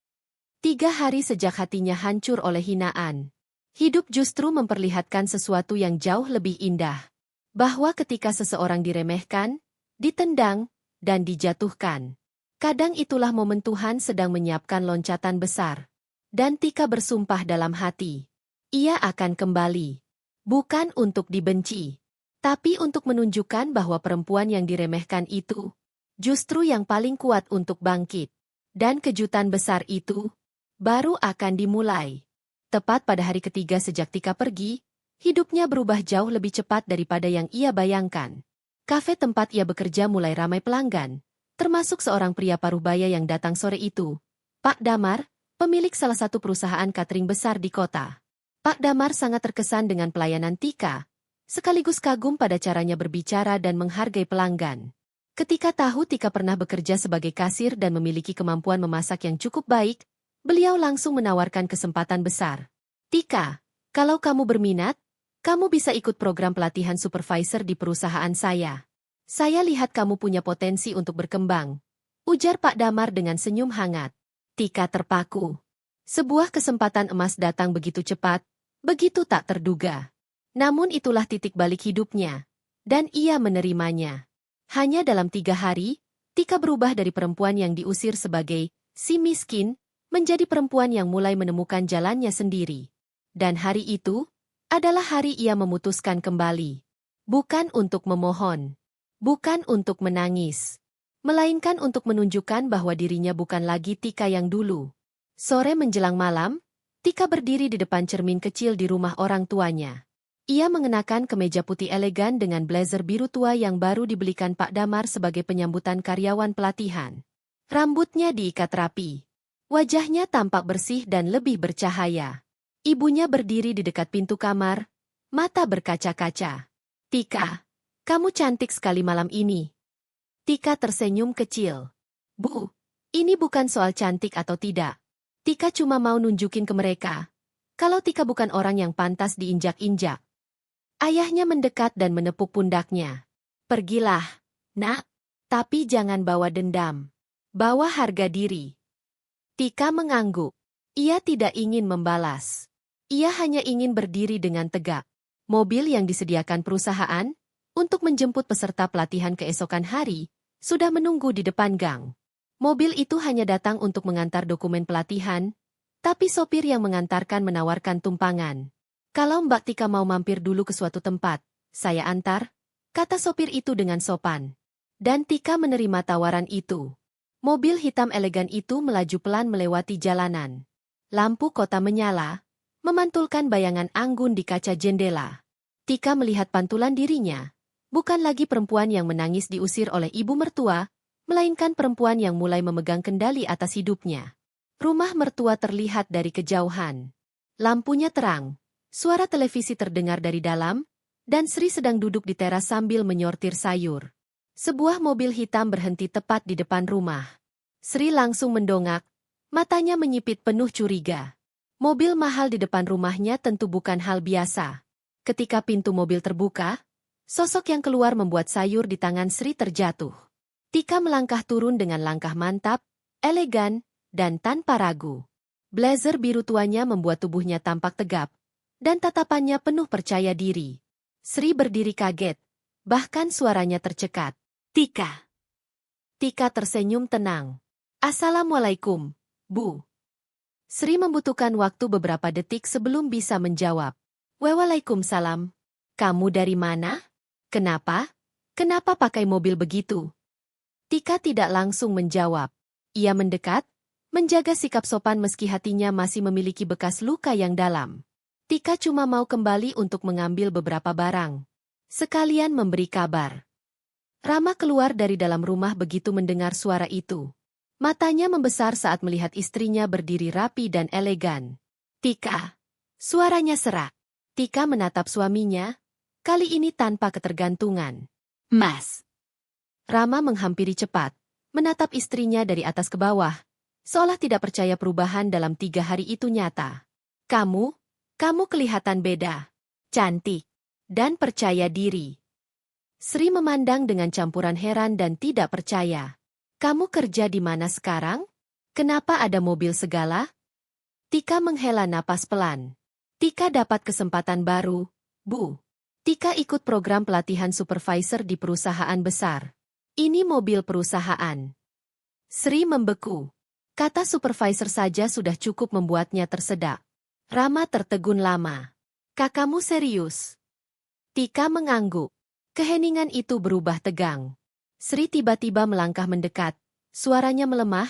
3 hari sejak hatinya hancur oleh hinaan. Hidup justru memperlihatkan sesuatu yang jauh lebih indah. Bahwa ketika seseorang diremehkan, ditendang, dan dijatuhkan, kadang itulah momen Tuhan sedang menyiapkan loncatan besar. Dan Tika bersumpah dalam hati. Ia akan kembali. Bukan untuk dibenci, tapi untuk menunjukkan bahwa perempuan yang diremehkan itu justru yang paling kuat untuk bangkit. Dan kejutan besar itu baru akan dimulai. Tepat pada hari ketiga sejak Tika pergi, hidupnya berubah jauh lebih cepat daripada yang ia bayangkan. Kafe tempat ia bekerja mulai ramai pelanggan, termasuk seorang pria paruh-baya yang datang sore itu. Pak Damar, pemilik salah satu perusahaan catering besar di kota. Pak Damar sangat terkesan dengan pelayanan Tika, sekaligus kagum pada caranya berbicara dan menghargai pelanggan. Ketika tahu Tika pernah bekerja sebagai kasir dan memiliki kemampuan memasak yang cukup baik, beliau langsung menawarkan kesempatan besar. "Tika, kalau kamu berminat, kamu bisa ikut program pelatihan supervisor di perusahaan saya. Saya lihat kamu punya potensi untuk berkembang," ujar Pak Damar dengan senyum hangat. Tika terpaku. Sebuah kesempatan emas datang begitu cepat, begitu tak terduga. Namun itulah titik balik hidupnya, dan ia menerimanya. Hanya dalam 3 hari, Tika berubah dari perempuan yang diusir sebagai si miskin, menjadi perempuan yang mulai menemukan jalannya sendiri. Dan hari itu adalah hari ia memutuskan kembali. Bukan untuk memohon, bukan untuk menangis, melainkan untuk menunjukkan bahwa dirinya bukan lagi Tika yang dulu. Sore menjelang malam, Tika berdiri di depan cermin kecil di rumah orang tuanya. Ia mengenakan kemeja putih elegan dengan blazer biru tua yang baru dibelikan Pak Damar sebagai penyambutan karyawan pelatihan. Rambutnya diikat rapi. Wajahnya tampak bersih dan lebih bercahaya. Ibunya berdiri di dekat pintu kamar, mata berkaca-kaca. "Tika, kamu cantik sekali malam ini." Tika tersenyum kecil. "Bu, ini bukan soal cantik atau tidak. Tika cuma mau nunjukin ke mereka kalau Tika bukan orang yang pantas diinjak-injak." Ayahnya mendekat dan menepuk pundaknya. "Pergilah, nak. Tapi jangan bawa dendam. Bawa harga diri." Tika mengangguk. Ia tidak ingin membalas. Ia hanya ingin berdiri dengan tegak. Mobil yang disediakan perusahaan untuk menjemput peserta pelatihan keesokan hari sudah menunggu di depan gang. Mobil itu hanya datang untuk mengantar dokumen pelatihan, tapi sopir yang mengantarkan menawarkan tumpangan. "Kalau Mbak Tika mau mampir dulu ke suatu tempat, saya antar," kata sopir itu dengan sopan. Dan Tika menerima tawaran itu. Mobil hitam elegan itu melaju pelan melewati jalanan. Lampu kota menyala, memantulkan bayangan anggun di kaca jendela. Tika melihat pantulan dirinya, bukan lagi perempuan yang menangis diusir oleh ibu mertua, melainkan perempuan yang mulai memegang kendali atas hidupnya. Rumah mertua terlihat dari kejauhan. Lampunya terang. Suara televisi terdengar dari dalam, dan Sri sedang duduk di teras sambil menyortir sayur. Sebuah mobil hitam berhenti tepat di depan rumah. Sri langsung mendongak, matanya menyipit penuh curiga. Mobil mahal di depan rumahnya tentu bukan hal biasa. Ketika pintu mobil terbuka, sosok yang keluar membuat sayur di tangan Sri terjatuh. Tika melangkah turun dengan langkah mantap, elegan, dan tanpa ragu. Blazer biru tuanya membuat tubuhnya tampak tegap, dan tatapannya penuh percaya diri. Sri berdiri kaget, bahkan suaranya tercekat. "Tika." Tika tersenyum tenang. "Assalamualaikum, Bu." Sri membutuhkan waktu beberapa detik sebelum bisa menjawab. "Waalaikumsalam. Kamu dari mana? Kenapa? Kenapa pakai mobil begitu?" Tika tidak langsung menjawab. Ia mendekat, menjaga sikap sopan meski hatinya masih memiliki bekas luka yang dalam. Tika cuma mau kembali untuk mengambil beberapa barang. Sekalian memberi kabar. Rama keluar dari dalam rumah begitu mendengar suara itu. Matanya membesar saat melihat istrinya berdiri rapi dan elegan. "Tika." Suaranya serak. Tika menatap suaminya, kali ini tanpa ketergantungan. "Mas." Rama menghampiri cepat, menatap istrinya dari atas ke bawah, seolah tidak percaya perubahan dalam 3 hari itu nyata. Kamu kelihatan beda, cantik, dan percaya diri." Sri memandang dengan campuran heran dan tidak percaya. "Kamu kerja di mana sekarang? Kenapa ada mobil segala?" Tika menghela napas pelan. "Tika dapat kesempatan baru, Bu. Tika ikut program pelatihan supervisor di perusahaan besar. Ini mobil perusahaan." Sri membeku. Kata supervisor saja sudah cukup membuatnya tersedak. Rama tertegun lama. "Kakakmu serius?" Tika mengangguk. Keheningan itu berubah tegang. Sri tiba-tiba melangkah mendekat. Suaranya melemah,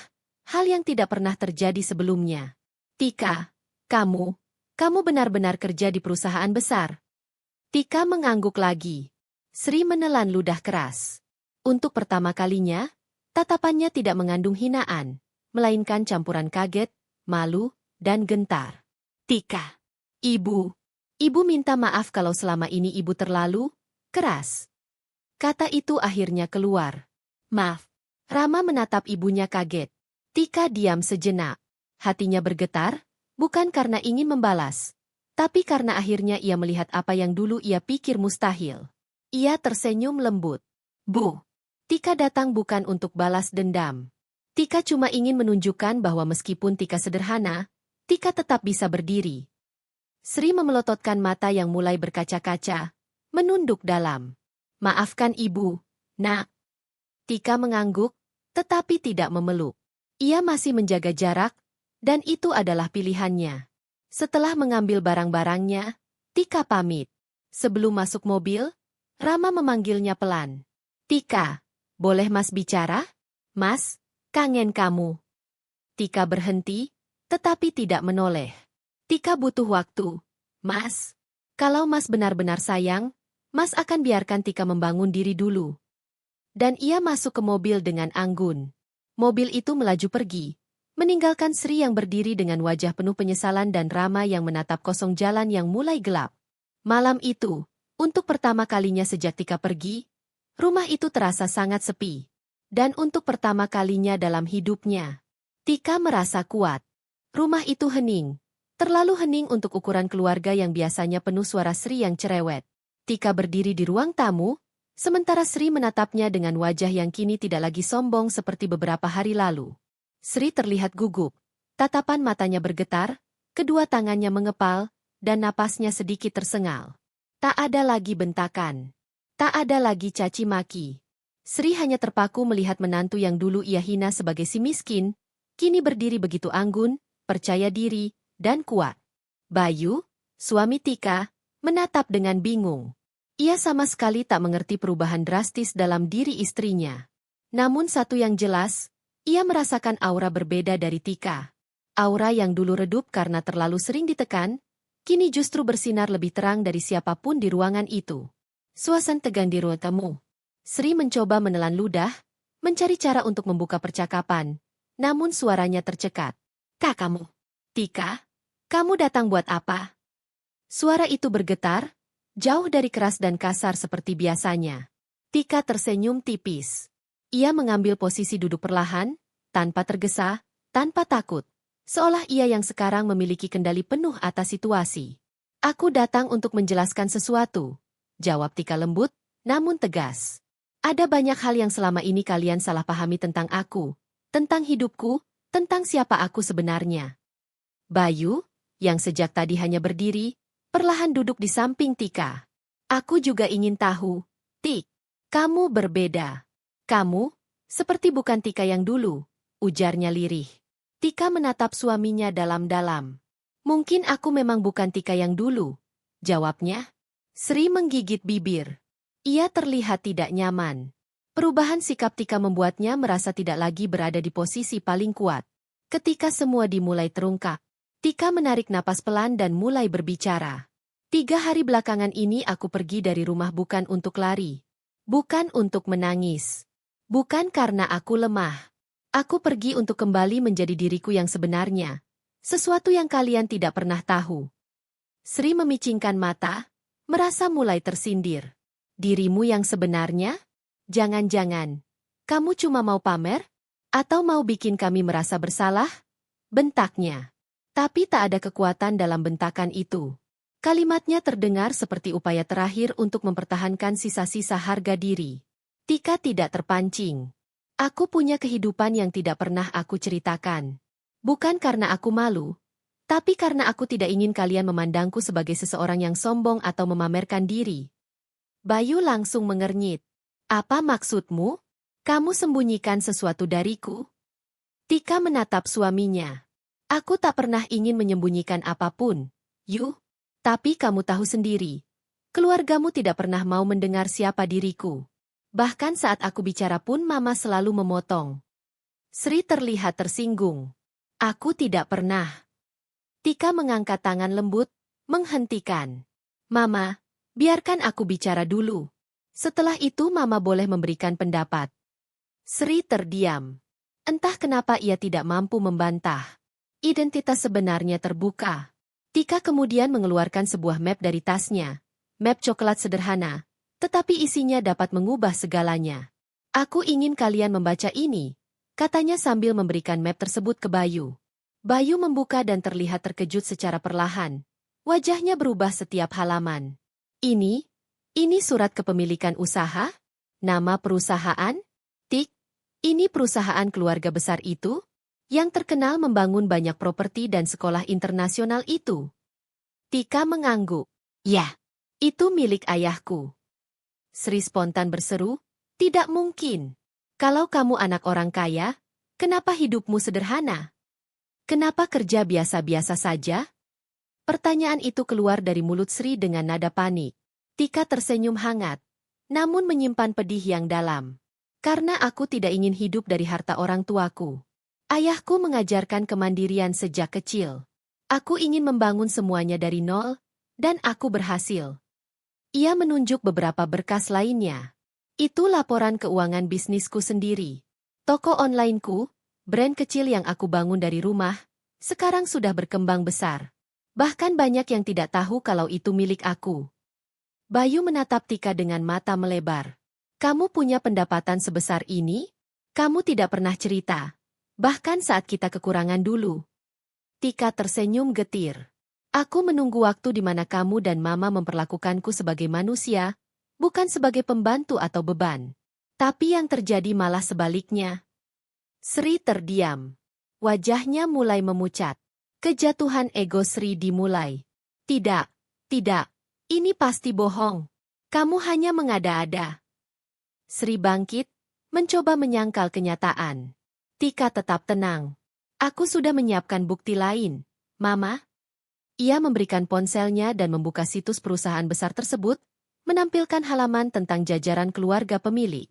hal yang tidak pernah terjadi sebelumnya. "Tika, kamu benar-benar kerja di perusahaan besar?" Tika mengangguk lagi. Sri menelan ludah keras. Untuk pertama kalinya, tatapannya tidak mengandung hinaan, melainkan campuran kaget, malu, dan gentar. "Tika, Ibu minta maaf kalau selama ini ibu terlalu keras." Kata itu akhirnya keluar. "Maaf." Rama menatap ibunya kaget. Tika diam sejenak. Hatinya bergetar, bukan karena ingin membalas, tapi karena akhirnya ia melihat apa yang dulu ia pikir mustahil. Ia tersenyum lembut. "Bu." Tika datang bukan untuk balas dendam. Tika cuma ingin menunjukkan bahwa meskipun Tika sederhana, Tika tetap bisa berdiri. Sri memelototkan mata yang mulai berkaca-kaca, menunduk dalam. Maafkan ibu, nak. Tika mengangguk, tetapi tidak memeluk. Ia masih menjaga jarak, dan itu adalah pilihannya. Setelah mengambil barang-barangnya, Tika pamit. Sebelum masuk mobil, Rama memanggilnya pelan. Tika, boleh Mas bicara? Mas, kangen kamu. Tika berhenti, tetapi tidak menoleh. Tika butuh waktu. Mas, kalau Mas benar-benar sayang, Mas akan biarkan Tika membangun diri dulu. Dan ia masuk ke mobil dengan anggun. Mobil itu melaju pergi, meninggalkan Sri yang berdiri dengan wajah penuh penyesalan dan Rama yang menatap kosong jalan yang mulai gelap. Malam itu, untuk pertama kalinya sejak Tika pergi, rumah itu terasa sangat sepi. Dan untuk pertama kalinya dalam hidupnya, Tika merasa kuat. Rumah itu hening. Terlalu hening untuk ukuran keluarga yang biasanya penuh suara Sri yang cerewet. Tika berdiri di ruang tamu, sementara Sri menatapnya dengan wajah yang kini tidak lagi sombong seperti beberapa hari lalu. Sri terlihat gugup. Tatapan matanya bergetar, kedua tangannya mengepal, dan napasnya sedikit tersengal. Tak ada lagi bentakan. Tak ada lagi caci maki. Sri hanya terpaku melihat menantu yang dulu ia hina sebagai si miskin, kini berdiri begitu anggun, percaya diri, dan kuat. Bayu, suami Tika, menatap dengan bingung. Ia sama sekali tak mengerti perubahan drastis dalam diri istrinya. Namun satu yang jelas, ia merasakan aura berbeda dari Tika. Aura yang dulu redup karena terlalu sering ditekan, kini justru bersinar lebih terang dari siapapun di ruangan itu. Suasana tegang di ruang tamu. Sri mencoba menelan ludah, mencari cara untuk membuka percakapan, namun suaranya tercekat. Kakakmu, Tika, kamu datang buat apa? Suara itu bergetar, jauh dari keras dan kasar seperti biasanya. Tika tersenyum tipis. Ia mengambil posisi duduk perlahan, tanpa tergesa, tanpa takut. Seolah ia yang sekarang memiliki kendali penuh atas situasi. Aku datang untuk menjelaskan sesuatu, jawab Tika lembut, namun tegas. Ada banyak hal yang selama ini kalian salah pahami tentang aku, tentang hidupku, tentang siapa aku sebenarnya. Bayu, yang sejak tadi hanya berdiri, perlahan duduk di samping Tika. Aku juga ingin tahu, Tik, kamu berbeda. Kamu, seperti bukan Tika yang dulu, ujarnya lirih. Tika menatap suaminya dalam-dalam. Mungkin aku memang bukan Tika yang dulu, jawabnya. Sri menggigit bibir. Ia terlihat tidak nyaman. Perubahan sikap Tika membuatnya merasa tidak lagi berada di posisi paling kuat. Ketika semua dimulai terungkap, Tika menarik napas pelan dan mulai berbicara. 3 hari belakangan ini aku pergi dari rumah bukan untuk lari. Bukan untuk menangis. Bukan karena aku lemah. Aku pergi untuk kembali menjadi diriku yang sebenarnya. Sesuatu yang kalian tidak pernah tahu. Sri memicingkan mata, merasa mulai tersindir. Dirimu yang sebenarnya? Jangan-jangan, kamu cuma mau pamer? Atau mau bikin kami merasa bersalah? Bentaknya. Tapi tak ada kekuatan dalam bentakan itu. Kalimatnya terdengar seperti upaya terakhir untuk mempertahankan sisa-sisa harga diri. Tika tidak terpancing. Aku punya kehidupan yang tidak pernah aku ceritakan. Bukan karena aku malu, tapi karena aku tidak ingin kalian memandangku sebagai seseorang yang sombong atau memamerkan diri. Bayu langsung mengernyit. Apa maksudmu? Kamu sembunyikan sesuatu dariku? Tika menatap suaminya. Aku tak pernah ingin menyembunyikan apapun, Yu. Tapi kamu tahu sendiri. Keluargamu tidak pernah mau mendengar siapa diriku. Bahkan saat aku bicara pun Mama selalu memotong. Sri terlihat tersinggung. Aku tidak pernah. Tika mengangkat tangan lembut, menghentikan. Mama, biarkan aku bicara dulu. Setelah itu Mama boleh memberikan pendapat. Sri terdiam. Entah kenapa ia tidak mampu membantah. Identitas sebenarnya terbuka. Tika kemudian mengeluarkan sebuah map dari tasnya. Map coklat sederhana, tetapi isinya dapat mengubah segalanya. Aku ingin kalian membaca ini, katanya sambil memberikan map tersebut ke Bayu. Bayu membuka dan terlihat terkejut secara perlahan. Wajahnya berubah setiap halaman. Ini surat kepemilikan usaha? Nama perusahaan? Tik, ini perusahaan keluarga besar itu? yang terkenal membangun banyak properti dan sekolah internasional itu? Tika mengangguk. Ya, itu milik ayahku. Sri spontan berseru, tidak mungkin. Kalau kamu anak orang kaya, kenapa hidupmu sederhana? Kenapa kerja biasa-biasa saja? Pertanyaan itu keluar dari mulut Sri dengan nada panik. Tika tersenyum hangat, namun menyimpan pedih yang dalam. Karena aku tidak ingin hidup dari harta orang tuaku. Ayahku mengajarkan kemandirian sejak kecil. Aku ingin membangun semuanya dari nol, dan aku berhasil. Ia menunjuk beberapa berkas lainnya. Itu laporan keuangan bisnisku sendiri. Toko onlineku, brand kecil yang aku bangun dari rumah, sekarang sudah berkembang besar. Bahkan banyak yang tidak tahu kalau itu milik aku. Bayu menatap Tika dengan mata melebar. Kamu punya pendapatan sebesar ini? Kamu tidak pernah cerita. Bahkan saat kita kekurangan dulu. Tika tersenyum getir. Aku menunggu waktu di mana kamu dan mama memperlakukanku sebagai manusia, bukan sebagai pembantu atau beban. Tapi yang terjadi malah sebaliknya. Sri terdiam. Wajahnya mulai memucat. Kejatuhan ego Sri dimulai. Tidak, tidak. Ini pasti bohong. Kamu hanya mengada-ada. Sri bangkit, mencoba menyangkal kenyataan. Tika tetap tenang. Aku sudah menyiapkan bukti lain, Mama. Ia memberikan ponselnya dan membuka situs perusahaan besar tersebut, menampilkan halaman tentang jajaran keluarga pemilik.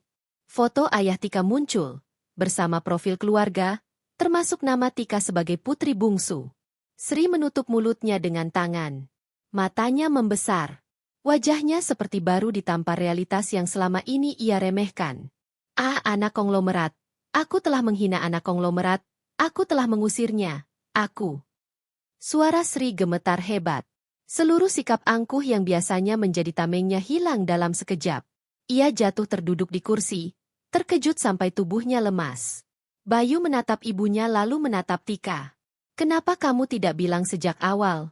Foto ayah Tika muncul, bersama profil keluarga, termasuk nama Tika sebagai putri bungsu. Sri menutup mulutnya dengan tangan. Matanya membesar. Wajahnya seperti baru ditampar realitas yang selama ini ia remehkan. Anak konglomerat. Aku telah menghina anak konglomerat. Aku telah mengusirnya. Aku. Suara Sri gemetar hebat. Seluruh sikap angkuh yang biasanya menjadi tamengnya hilang dalam sekejap. Ia jatuh terduduk di kursi, terkejut sampai tubuhnya lemas. Bayu menatap ibunya lalu menatap Tika. Kenapa kamu tidak bilang sejak awal?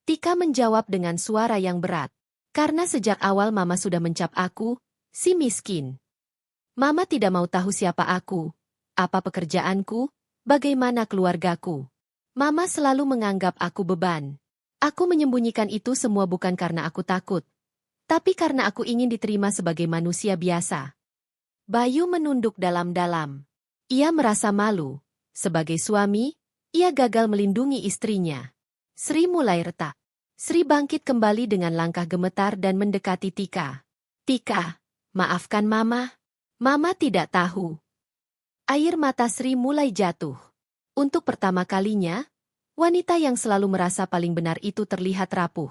Tika menjawab dengan suara yang berat. Karena sejak awal Mama sudah mencap aku, si miskin. Mama tidak mau tahu siapa aku, apa pekerjaanku, bagaimana keluargaku. Mama selalu menganggap aku beban. Aku menyembunyikan itu semua bukan karena aku takut, tapi karena aku ingin diterima sebagai manusia biasa. Bayu menunduk dalam-dalam. Ia merasa malu. Sebagai suami, ia gagal melindungi istrinya. Sri mulai retak. Sri bangkit kembali dengan langkah gemetar dan mendekati Tika. Tika, maafkan Mama. Mama tidak tahu. Air mata Sri mulai jatuh. Untuk pertama kalinya, wanita yang selalu merasa paling benar itu terlihat rapuh.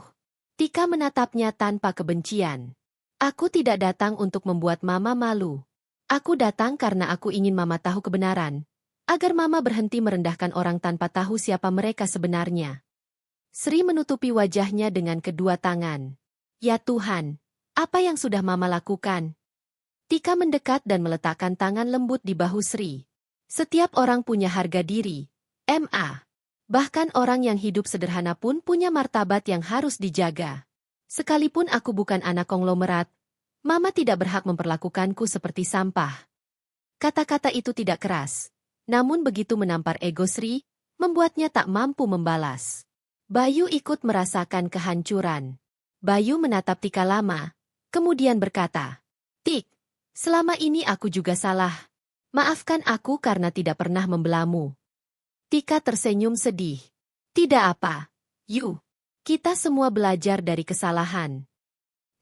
Tika menatapnya tanpa kebencian. Aku tidak datang untuk membuat Mama malu. Aku datang karena aku ingin Mama tahu kebenaran, agar Mama berhenti merendahkan orang tanpa tahu siapa mereka sebenarnya. Sri menutupi wajahnya dengan kedua tangan. Ya Tuhan, apa yang sudah Mama lakukan? Tika mendekat dan meletakkan tangan lembut di bahu Sri. Setiap orang punya harga diri, Ma. Bahkan orang yang hidup sederhana pun punya martabat yang harus dijaga. Sekalipun aku bukan anak konglomerat, Mama tidak berhak memperlakukanku seperti sampah. Kata-kata itu tidak keras, namun begitu menampar ego Sri, membuatnya tak mampu membalas. Bayu ikut merasakan kehancuran. Bayu menatap Tika lama, kemudian berkata, Tik, selama ini aku juga salah. Maafkan aku karena tidak pernah membelamu. Tika tersenyum sedih. Tidak apa, Yu. Kita semua belajar dari kesalahan.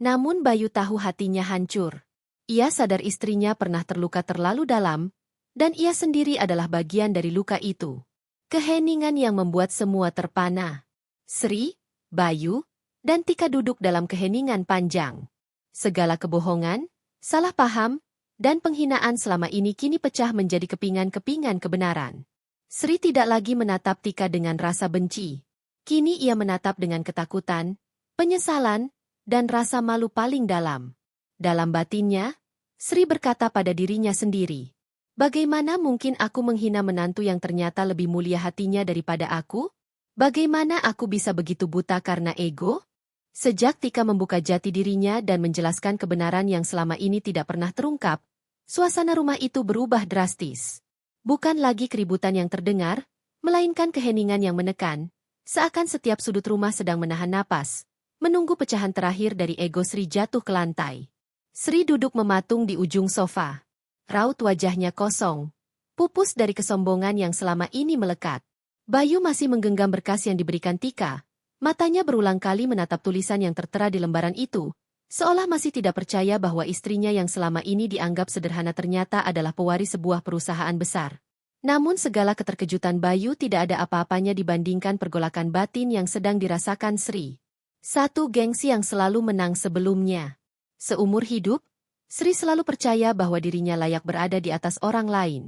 Namun Bayu tahu hatinya hancur. Ia sadar istrinya pernah terluka terlalu dalam, dan ia sendiri adalah bagian dari luka itu. Keheningan yang membuat semua terpana. Sri, Bayu, dan Tika duduk dalam keheningan panjang. Segala kebohongan, salah paham, dan penghinaan selama ini kini pecah menjadi kepingan-kepingan kebenaran. Sri tidak lagi menatap Tika dengan rasa benci. Kini ia menatap dengan ketakutan, penyesalan, dan rasa malu paling dalam. Dalam batinnya, Sri berkata pada dirinya sendiri, bagaimana mungkin aku menghina menantu yang ternyata lebih mulia hatinya daripada aku? Bagaimana aku bisa begitu buta karena ego? Sejak Tika membuka jati dirinya dan menjelaskan kebenaran yang selama ini tidak pernah terungkap, suasana rumah itu berubah drastis. Bukan lagi keributan yang terdengar, melainkan keheningan yang menekan, seakan setiap sudut rumah sedang menahan napas, menunggu pecahan terakhir dari ego Sri jatuh ke lantai. Sri duduk mematung di ujung sofa. Raut wajahnya kosong, pupus dari kesombongan yang selama ini melekat. Bayu masih menggenggam berkas yang diberikan Tika. Matanya berulang kali menatap tulisan yang tertera di lembaran itu, seolah masih tidak percaya bahwa istrinya yang selama ini dianggap sederhana ternyata adalah pewaris sebuah perusahaan besar. Namun segala keterkejutan Bayu tidak ada apa-apanya dibandingkan pergolakan batin yang sedang dirasakan Sri. Satu gengsi yang selalu menang sebelumnya. Seumur hidup, Sri selalu percaya bahwa dirinya layak berada di atas orang lain.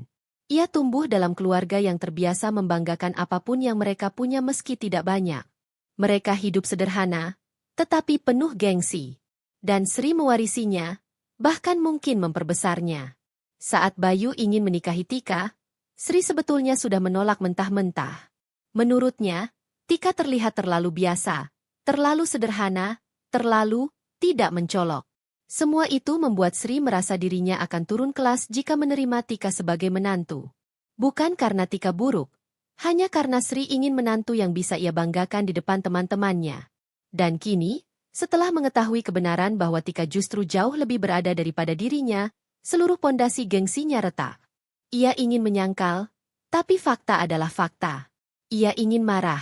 Ia tumbuh dalam keluarga yang terbiasa membanggakan apapun yang mereka punya meski tidak banyak. Mereka hidup sederhana, tetapi penuh gengsi. Dan Sri mewarisinya, bahkan mungkin memperbesarnya. Saat Bayu ingin menikahi Tika, Sri sebetulnya sudah menolak mentah-mentah. Menurutnya, Tika terlihat terlalu biasa, terlalu sederhana, terlalu tidak mencolok. Semua itu membuat Sri merasa dirinya akan turun kelas jika menerima Tika sebagai menantu. Bukan karena Tika buruk, hanya karena Sri ingin menantu yang bisa ia banggakan di depan teman-temannya. Dan kini, setelah mengetahui kebenaran bahwa Tika justru jauh lebih berada daripada dirinya, seluruh pondasi gengsinya retak. Ia ingin menyangkal, tapi fakta adalah fakta. Ia ingin marah.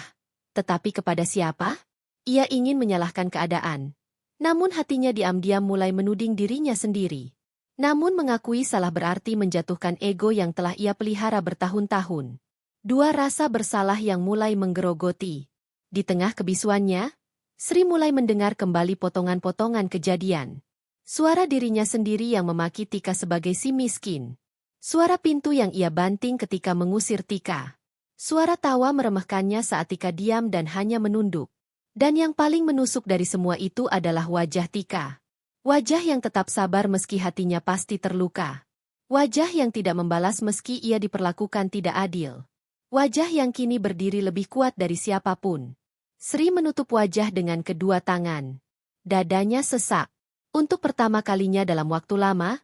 Tetapi kepada siapa? Ia ingin menyalahkan keadaan. Namun hatinya diam-diam mulai menuding dirinya sendiri. Namun mengakui salah berarti menjatuhkan ego yang telah ia pelihara bertahun-tahun. Dua rasa bersalah yang mulai menggerogoti. Di tengah kebisuannya, Sri mulai mendengar kembali potongan-potongan kejadian. Suara dirinya sendiri yang memaki Tika sebagai si miskin. Suara pintu yang ia banting ketika mengusir Tika. Suara tawa meremehkannya saat Tika diam dan hanya menunduk. Dan yang paling menusuk dari semua itu adalah wajah Tika. Wajah yang tetap sabar meski hatinya pasti terluka. Wajah yang tidak membalas meski ia diperlakukan tidak adil. Wajah yang kini berdiri lebih kuat dari siapapun. Sri menutup wajah dengan kedua tangan. Dadanya sesak. Untuk pertama kalinya dalam waktu lama,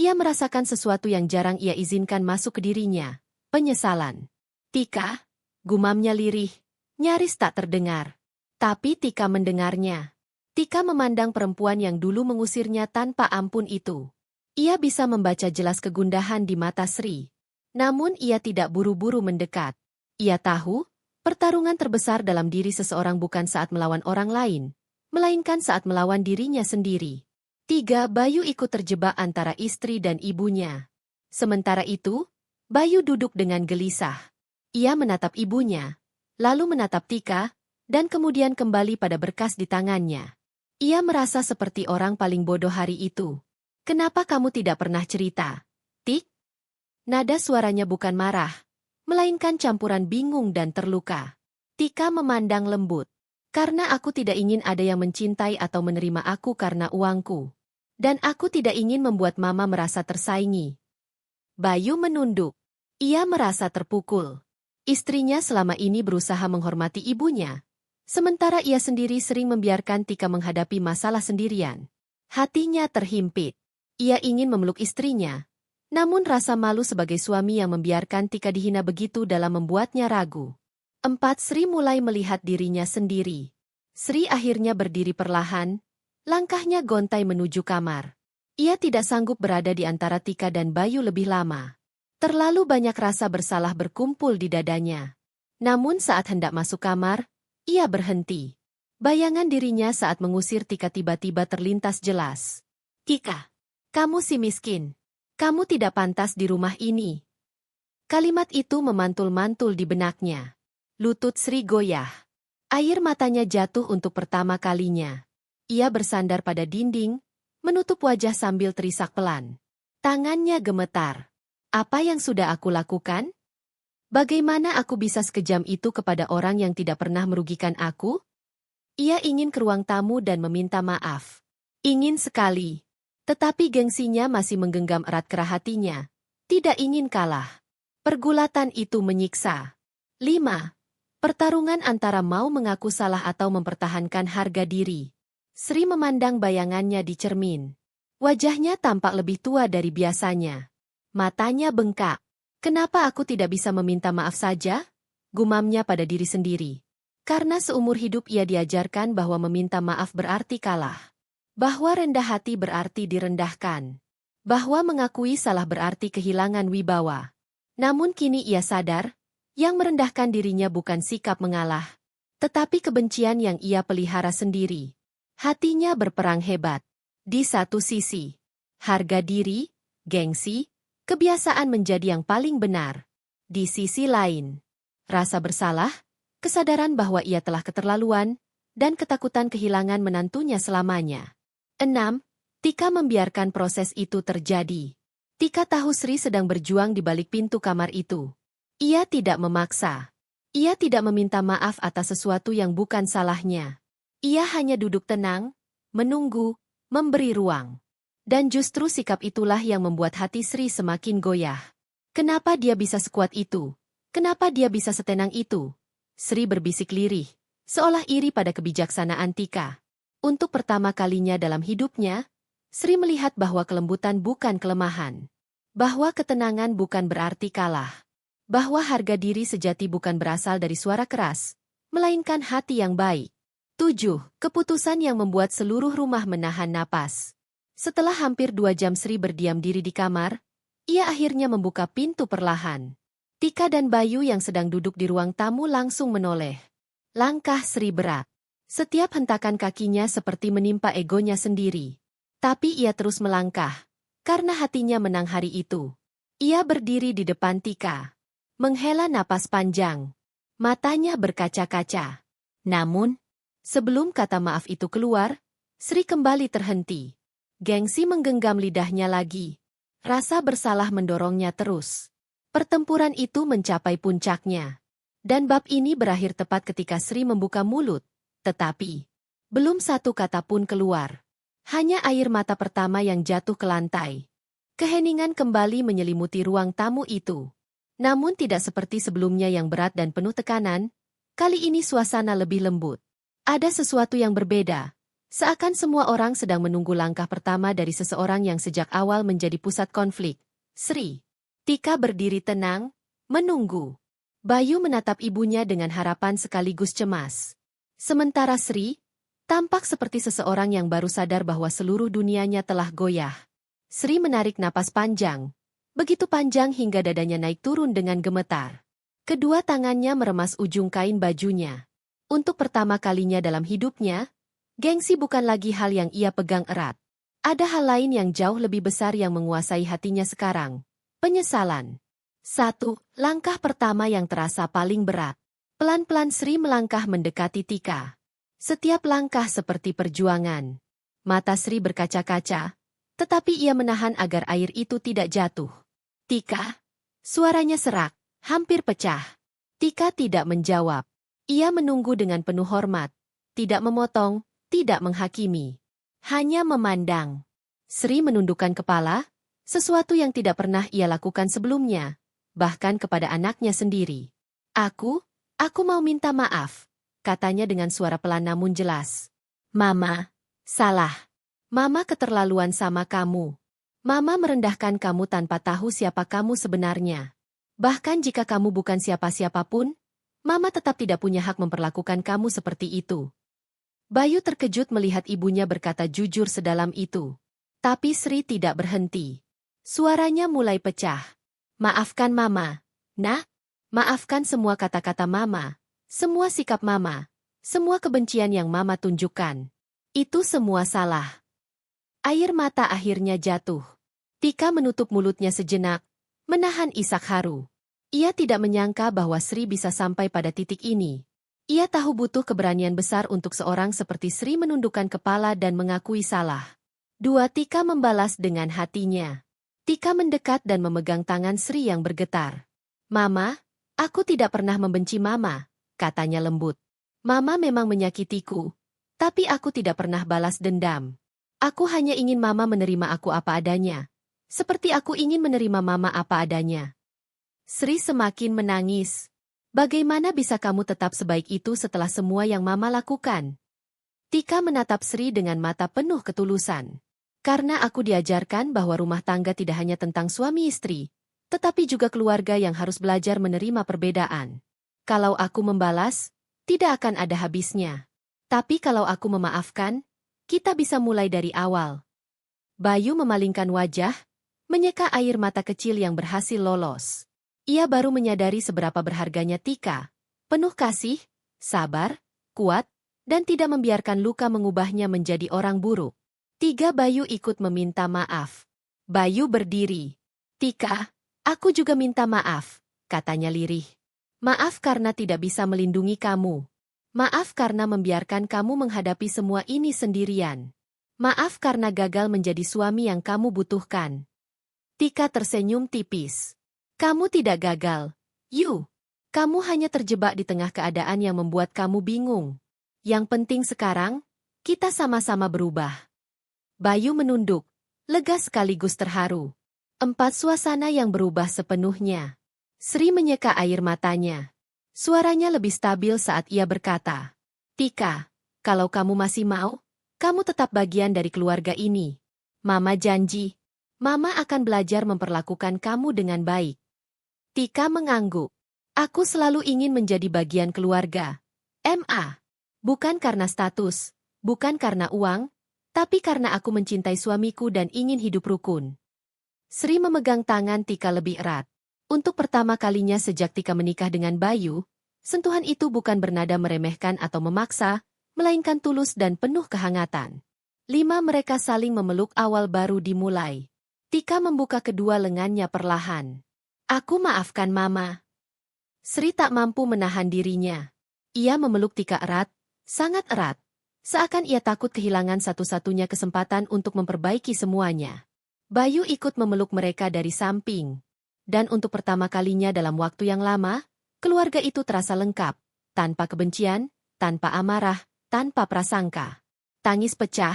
ia merasakan sesuatu yang jarang ia izinkan masuk ke dirinya. Penyesalan. Tika, gumamnya lirih, nyaris tak terdengar. Tapi Tika mendengarnya. Tika memandang perempuan yang dulu mengusirnya tanpa ampun itu. Ia bisa membaca jelas kegundahan di mata Sri. Namun ia tidak buru-buru mendekat. Ia tahu, pertarungan terbesar dalam diri seseorang bukan saat melawan orang lain, melainkan saat melawan dirinya sendiri. Bayu ikut terjebak antara istri dan ibunya. Sementara itu, Bayu duduk dengan gelisah. Ia menatap ibunya, lalu menatap Tika, dan kemudian kembali pada berkas di tangannya. Ia merasa seperti orang paling bodoh hari itu. Kenapa kamu tidak pernah cerita, Tik? Nada suaranya bukan marah, melainkan campuran bingung dan terluka. Tika memandang lembut. Karena aku tidak ingin ada yang mencintai atau menerima aku karena uangku. Dan aku tidak ingin membuat mama merasa tersaingi. Bayu menunduk. Ia merasa terpukul. Istrinya selama ini berusaha menghormati ibunya. Sementara ia sendiri sering membiarkan Tika menghadapi masalah sendirian. Hatinya terhimpit. Ia ingin memeluk istrinya. Namun rasa malu sebagai suami yang membiarkan Tika dihina begitu dalam membuatnya ragu. Sri mulai melihat dirinya sendiri. Sri akhirnya berdiri perlahan. Langkahnya gontai menuju kamar. Ia tidak sanggup berada di antara Tika dan Bayu lebih lama. Terlalu banyak rasa bersalah berkumpul di dadanya. Namun saat hendak masuk kamar, ia berhenti. Bayangan dirinya saat mengusir Tika tiba-tiba terlintas jelas. Tika, kamu si miskin. Kamu tidak pantas di rumah ini. Kalimat itu memantul-mantul di benaknya. Lutut Sri goyah. Air matanya jatuh untuk pertama kalinya. Ia bersandar pada dinding, menutup wajah sambil terisak pelan. Tangannya gemetar. Apa yang sudah aku lakukan? Bagaimana aku bisa sekejam itu kepada orang yang tidak pernah merugikan aku? Ia ingin ke ruang tamu dan meminta maaf. Ingin sekali. Tetapi gengsinya masih menggenggam erat kerah hatinya. Tidak ingin kalah. Pergulatan itu menyiksa. 5. Pertarungan antara mau mengaku salah atau mempertahankan harga diri. Sri memandang bayangannya di cermin. Wajahnya tampak lebih tua dari biasanya. Matanya bengkak. Kenapa aku tidak bisa meminta maaf saja? Gumamnya pada diri sendiri. Karena seumur hidup ia diajarkan bahwa meminta maaf berarti kalah. Bahwa rendah hati berarti direndahkan. Bahwa mengakui salah berarti kehilangan wibawa. Namun kini ia sadar, yang merendahkan dirinya bukan sikap mengalah, tetapi kebencian yang ia pelihara sendiri. Hatinya berperang hebat. Di satu sisi, harga diri, gengsi, kebiasaan menjadi yang paling benar. Di sisi lain, rasa bersalah, kesadaran bahwa ia telah keterlaluan, dan ketakutan kehilangan menantunya selamanya. 6. Tika membiarkan proses itu terjadi. Tika tahu Sri sedang berjuang di balik pintu kamar itu. Ia tidak memaksa. Ia tidak meminta maaf atas sesuatu yang bukan salahnya. Ia hanya duduk tenang, menunggu, memberi ruang. Dan justru sikap itulah yang membuat hati Sri semakin goyah. Kenapa dia bisa sekuat itu? Kenapa dia bisa setenang itu? Sri berbisik lirih, seolah iri pada kebijaksanaan Tika. Untuk pertama kalinya dalam hidupnya, Sri melihat bahwa kelembutan bukan kelemahan. Bahwa ketenangan bukan berarti kalah. Bahwa harga diri sejati bukan berasal dari suara keras, melainkan hati yang baik. 7. Keputusan yang membuat seluruh rumah menahan napas. Setelah hampir 2 jam Sri berdiam diri di kamar, ia akhirnya membuka pintu perlahan. Tika dan Bayu yang sedang duduk di ruang tamu langsung menoleh. Langkah Sri berat. Setiap hentakan kakinya seperti menimpa egonya sendiri. Tapi ia terus melangkah, karena hatinya menang hari itu. Ia berdiri di depan Tika. Menghela napas panjang. Matanya berkaca-kaca. Namun, sebelum kata maaf itu keluar, Sri kembali terhenti. Gengsi menggenggam lidahnya lagi. Rasa bersalah mendorongnya terus. Pertempuran itu mencapai puncaknya. Dan bab ini berakhir tepat ketika Sri membuka mulut. Tetapi, belum satu kata pun keluar. Hanya air mata pertama yang jatuh ke lantai. Keheningan kembali menyelimuti ruang tamu itu. Namun tidak seperti sebelumnya yang berat dan penuh tekanan, kali ini suasana lebih lembut. Ada sesuatu yang berbeda. Seakan semua orang sedang menunggu langkah pertama dari seseorang yang sejak awal menjadi pusat konflik. Sri. Tika berdiri tenang, menunggu. Bayu menatap ibunya dengan harapan sekaligus cemas. Sementara Sri, tampak seperti seseorang yang baru sadar bahwa seluruh dunianya telah goyah. Sri menarik napas panjang. Begitu panjang hingga dadanya naik turun dengan gemetar. Kedua tangannya meremas ujung kain bajunya. Untuk pertama kalinya dalam hidupnya, gengsi bukan lagi hal yang ia pegang erat. Ada hal lain yang jauh lebih besar yang menguasai hatinya sekarang. Penyesalan. 1. Langkah pertama yang terasa paling berat. Pelan-pelan Sri melangkah mendekati Tika. Setiap langkah seperti perjuangan. Mata Sri berkaca-kaca, tetapi ia menahan agar air itu tidak jatuh. Tika. Suaranya serak, hampir pecah. Tika tidak menjawab. Ia menunggu dengan penuh hormat. Tidak memotong, tidak menghakimi. Hanya memandang. Sri menundukkan kepala, sesuatu yang tidak pernah ia lakukan sebelumnya, bahkan kepada anaknya sendiri. Aku mau minta maaf, katanya dengan suara pelan namun jelas. Mama, salah. Mama keterlaluan sama kamu. Mama merendahkan kamu tanpa tahu siapa kamu sebenarnya. Bahkan jika kamu bukan siapa-siapapun, Mama tetap tidak punya hak memperlakukan kamu seperti itu. Bayu terkejut melihat ibunya berkata jujur sedalam itu. Tapi Sri tidak berhenti. Suaranya mulai pecah. Maafkan Mama. Nah, maafkan semua kata-kata Mama. Semua sikap Mama. Semua kebencian yang Mama tunjukkan. Itu semua salah. Air mata akhirnya jatuh. Tika menutup mulutnya sejenak, menahan isak haru. Ia tidak menyangka bahwa Sri bisa sampai pada titik ini. Ia tahu butuh keberanian besar untuk seorang seperti Sri menundukkan kepala dan mengakui salah. 2. Tika membalas dengan hatinya. Tika mendekat dan memegang tangan Sri yang bergetar. Mama, aku tidak pernah membenci Mama, katanya lembut. Mama memang menyakitiku, tapi aku tidak pernah balas dendam. Aku hanya ingin Mama menerima aku apa adanya. Seperti aku ingin menerima Mama apa adanya. Sri semakin menangis. Bagaimana bisa kamu tetap sebaik itu setelah semua yang Mama lakukan? Tika menatap Sri dengan mata penuh ketulusan. Karena aku diajarkan bahwa rumah tangga tidak hanya tentang suami istri, tetapi juga keluarga yang harus belajar menerima perbedaan. Kalau aku membalas, tidak akan ada habisnya. Tapi kalau aku memaafkan, kita bisa mulai dari awal. Bayu memalingkan wajah, menyeka air mata kecil yang berhasil lolos. Ia baru menyadari seberapa berharganya Tika, penuh kasih, sabar, kuat, dan tidak membiarkan luka mengubahnya menjadi orang buruk. Bayu ikut meminta maaf. Bayu berdiri. Tika, aku juga minta maaf, katanya lirih. Maaf karena tidak bisa melindungi kamu. Maaf karena membiarkan kamu menghadapi semua ini sendirian. Maaf karena gagal menjadi suami yang kamu butuhkan. Tika tersenyum tipis. Kamu tidak gagal, Yu. Kamu hanya terjebak di tengah keadaan yang membuat kamu bingung. Yang penting sekarang, kita sama-sama berubah. Bayu menunduk, lega sekaligus terharu. 4 suasana yang berubah sepenuhnya. Sri menyeka air matanya. Suaranya lebih stabil saat ia berkata, Tika, kalau kamu masih mau, kamu tetap bagian dari keluarga ini. Mama janji, Mama akan belajar memperlakukan kamu dengan baik. Tika mengangguk. Aku selalu ingin menjadi bagian keluarga. Ma. Bukan karena status, bukan karena uang, tapi karena aku mencintai suamiku dan ingin hidup rukun. Sri memegang tangan Tika lebih erat. Untuk pertama kalinya sejak Tika menikah dengan Bayu, sentuhan itu bukan bernada meremehkan atau memaksa, melainkan tulus dan penuh kehangatan. 5 mereka saling memeluk awal baru dimulai. Tika membuka kedua lengannya perlahan. Aku maafkan Mama. Sri tak mampu menahan dirinya. Ia memeluk Tika erat, sangat erat. Seakan ia takut kehilangan satu-satunya kesempatan untuk memperbaiki semuanya. Bayu ikut memeluk mereka dari samping. Dan untuk pertama kalinya dalam waktu yang lama, keluarga itu terasa lengkap, tanpa kebencian, tanpa amarah, tanpa prasangka. Tangis pecah,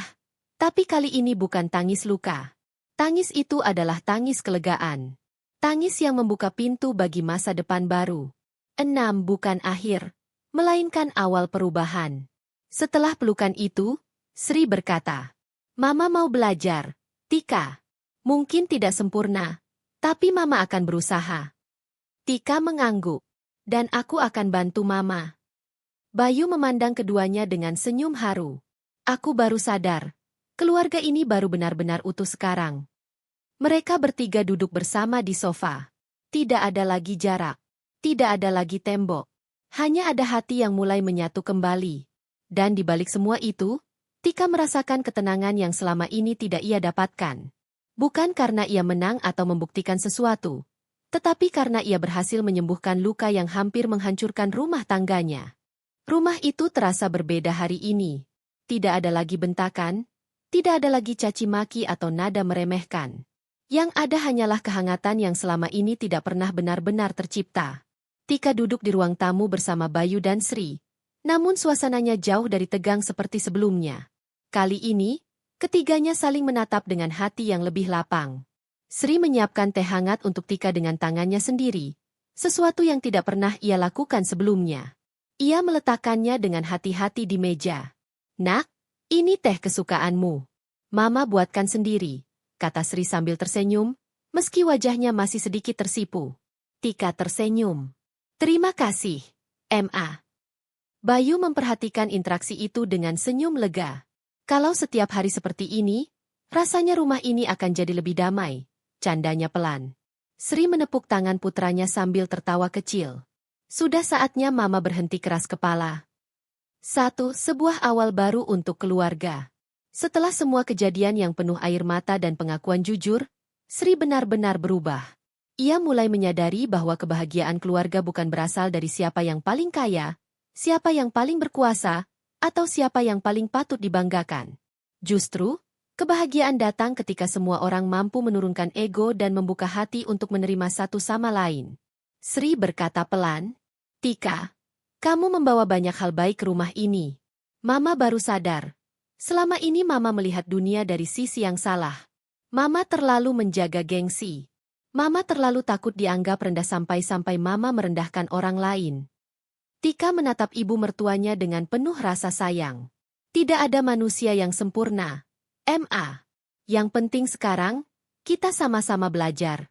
tapi kali ini bukan tangis luka. Tangis itu adalah tangis kelegaan. Tangis yang membuka pintu bagi masa depan baru. 6 bukan akhir, melainkan awal perubahan. Setelah pelukan itu, Sri berkata, Mama mau belajar, Tika. Mungkin tidak sempurna, tapi Mama akan berusaha. Tika mengangguk, dan aku akan bantu Mama. Bayu memandang keduanya dengan senyum haru. Aku baru sadar, keluarga ini baru benar-benar utuh sekarang. Mereka bertiga duduk bersama di sofa. Tidak ada lagi jarak. Tidak ada lagi tembok. Hanya ada hati yang mulai menyatu kembali. Dan di balik semua itu, Tika merasakan ketenangan yang selama ini tidak ia dapatkan. Bukan karena ia menang atau membuktikan sesuatu, tetapi karena ia berhasil menyembuhkan luka yang hampir menghancurkan rumah tangganya. Rumah itu terasa berbeda hari ini. Tidak ada lagi bentakan, tidak ada lagi caci maki atau nada meremehkan. Yang ada hanyalah kehangatan yang selama ini tidak pernah benar-benar tercipta. Tika duduk di ruang tamu bersama Bayu dan Sri, namun suasananya jauh dari tegang seperti sebelumnya. Kali ini, ketiganya saling menatap dengan hati yang lebih lapang. Sri menyiapkan teh hangat untuk Tika dengan tangannya sendiri, sesuatu yang tidak pernah ia lakukan sebelumnya. Ia meletakkannya dengan hati-hati di meja. Nak, ini teh kesukaanmu. Mama buatkan sendiri, kata Sri sambil tersenyum, meski wajahnya masih sedikit tersipu. Tika tersenyum. Terima kasih, Ma. Bayu memperhatikan interaksi itu dengan senyum lega. Kalau setiap hari seperti ini, rasanya rumah ini akan jadi lebih damai, candanya pelan. Sri menepuk tangan putranya sambil tertawa kecil. Sudah saatnya Mama berhenti keras kepala. Sebuah awal baru untuk keluarga. Setelah semua kejadian yang penuh air mata dan pengakuan jujur, Sri benar-benar berubah. Ia mulai menyadari bahwa kebahagiaan keluarga bukan berasal dari siapa yang paling kaya, siapa yang paling berkuasa, atau siapa yang paling patut dibanggakan. Justru, kebahagiaan datang ketika semua orang mampu menurunkan ego dan membuka hati untuk menerima satu sama lain. Sri berkata pelan, Tika, kamu membawa banyak hal baik ke rumah ini. Mama baru sadar. Selama ini Mama melihat dunia dari sisi yang salah. Mama terlalu menjaga gengsi. Mama terlalu takut dianggap rendah sampai-sampai Mama merendahkan orang lain. Tika menatap ibu mertuanya dengan penuh rasa sayang. Tidak ada manusia yang sempurna. Ma. Yang penting sekarang, kita sama-sama belajar.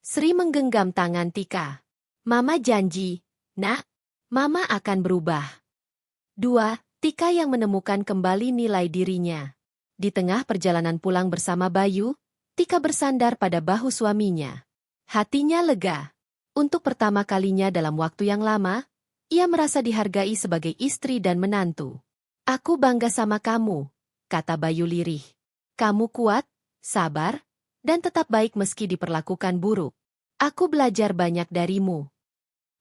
Sri menggenggam tangan Tika. Mama janji, nak, Mama akan berubah. 2. Tika yang menemukan kembali nilai dirinya. Di tengah perjalanan pulang bersama Bayu, Tika bersandar pada bahu suaminya. Hatinya lega. Untuk pertama kalinya dalam waktu yang lama, ia merasa dihargai sebagai istri dan menantu. Aku bangga sama kamu, kata Bayu lirih. Kamu kuat, sabar, dan tetap baik meski diperlakukan buruk. Aku belajar banyak darimu.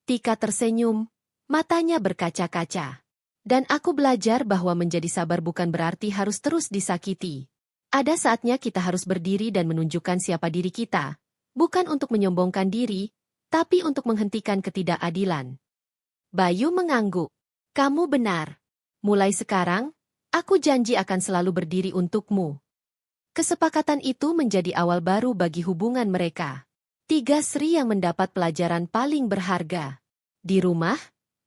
Tika tersenyum, matanya berkaca-kaca. Dan aku belajar bahwa menjadi sabar bukan berarti harus terus disakiti. Ada saatnya kita harus berdiri dan menunjukkan siapa diri kita, bukan untuk menyombongkan diri, tapi untuk menghentikan ketidakadilan. Bayu mengangguk. Kamu benar. Mulai sekarang, aku janji akan selalu berdiri untukmu. Kesepakatan itu menjadi awal baru bagi hubungan mereka. 3. Sri yang mendapat pelajaran paling berharga. Di rumah,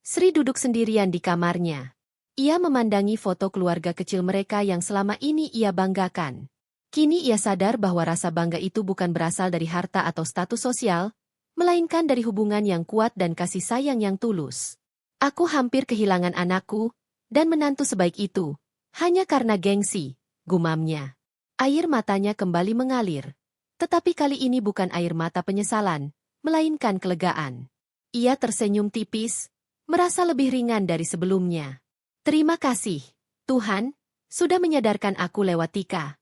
Sri duduk sendirian di kamarnya. Ia memandangi foto keluarga kecil mereka yang selama ini ia banggakan. Kini ia sadar bahwa rasa bangga itu bukan berasal dari harta atau status sosial, melainkan dari hubungan yang kuat dan kasih sayang yang tulus. Aku hampir kehilangan anakku, dan menantu sebaik itu, hanya karena gengsi, gumamnya. Air matanya kembali mengalir. Tetapi kali ini bukan air mata penyesalan, melainkan kelegaan. Ia tersenyum tipis, merasa lebih ringan dari sebelumnya. Terima kasih, Tuhan, sudah menyadarkan aku lewat Tika.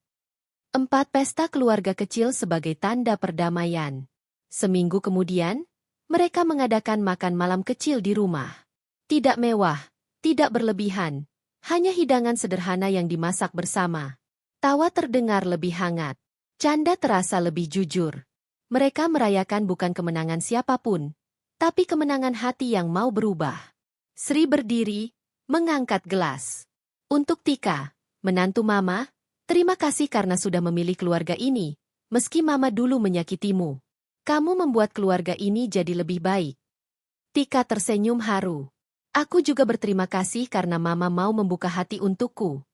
4. Pesta keluarga kecil sebagai tanda perdamaian. Seminggu kemudian, mereka mengadakan makan malam kecil di rumah. Tidak mewah, tidak berlebihan, hanya hidangan sederhana yang dimasak bersama. Tawa terdengar lebih hangat. Canda terasa lebih jujur. Mereka merayakan bukan kemenangan siapapun, tapi kemenangan hati yang mau berubah. Sri berdiri, mengangkat gelas. Untuk Tika, menantu Mama, terima kasih karena sudah memilih keluarga ini, meski Mama dulu menyakitimu. Kamu membuat keluarga ini jadi lebih baik. Tika tersenyum haru. Aku juga berterima kasih karena Mama mau membuka hati untukku.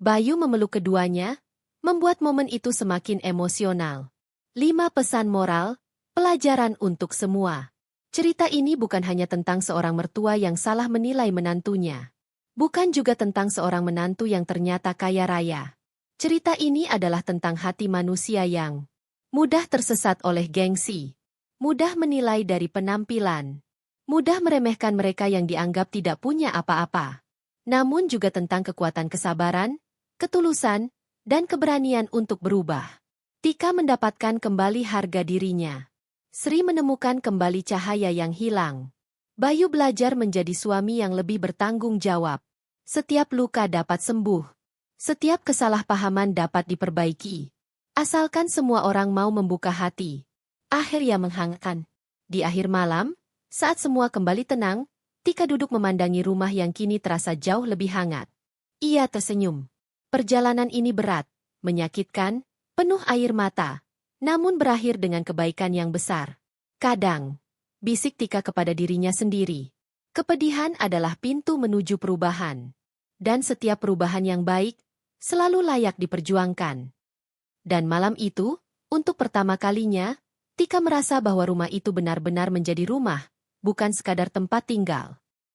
Bayu memeluk keduanya, membuat momen itu semakin emosional. 5. Pesan moral, pelajaran untuk semua. Cerita ini bukan hanya tentang seorang mertua yang salah menilai menantunya. Bukan juga tentang seorang menantu yang ternyata kaya raya. Cerita ini adalah tentang hati manusia yang mudah tersesat oleh gengsi, mudah menilai dari penampilan, mudah meremehkan mereka yang dianggap tidak punya apa-apa. Namun juga tentang kekuatan kesabaran, ketulusan, dan keberanian untuk berubah. Tika mendapatkan kembali harga dirinya. Sri menemukan kembali cahaya yang hilang. Bayu belajar menjadi suami yang lebih bertanggung jawab. Setiap luka dapat sembuh. Setiap kesalahpahaman dapat diperbaiki. Asalkan semua orang mau membuka hati. Akhir yang menghangatkan. Di akhir malam, saat semua kembali tenang, Tika duduk memandangi rumah yang kini terasa jauh lebih hangat. Ia tersenyum. Perjalanan ini berat, menyakitkan, penuh air mata, namun berakhir dengan kebaikan yang besar. Kadang, bisik Tika kepada dirinya sendiri. Kepedihan adalah pintu menuju perubahan. Dan setiap perubahan yang baik, selalu layak diperjuangkan. Dan malam itu, untuk pertama kalinya, Tika merasa bahwa rumah itu benar-benar menjadi rumah, bukan sekadar tempat tinggal.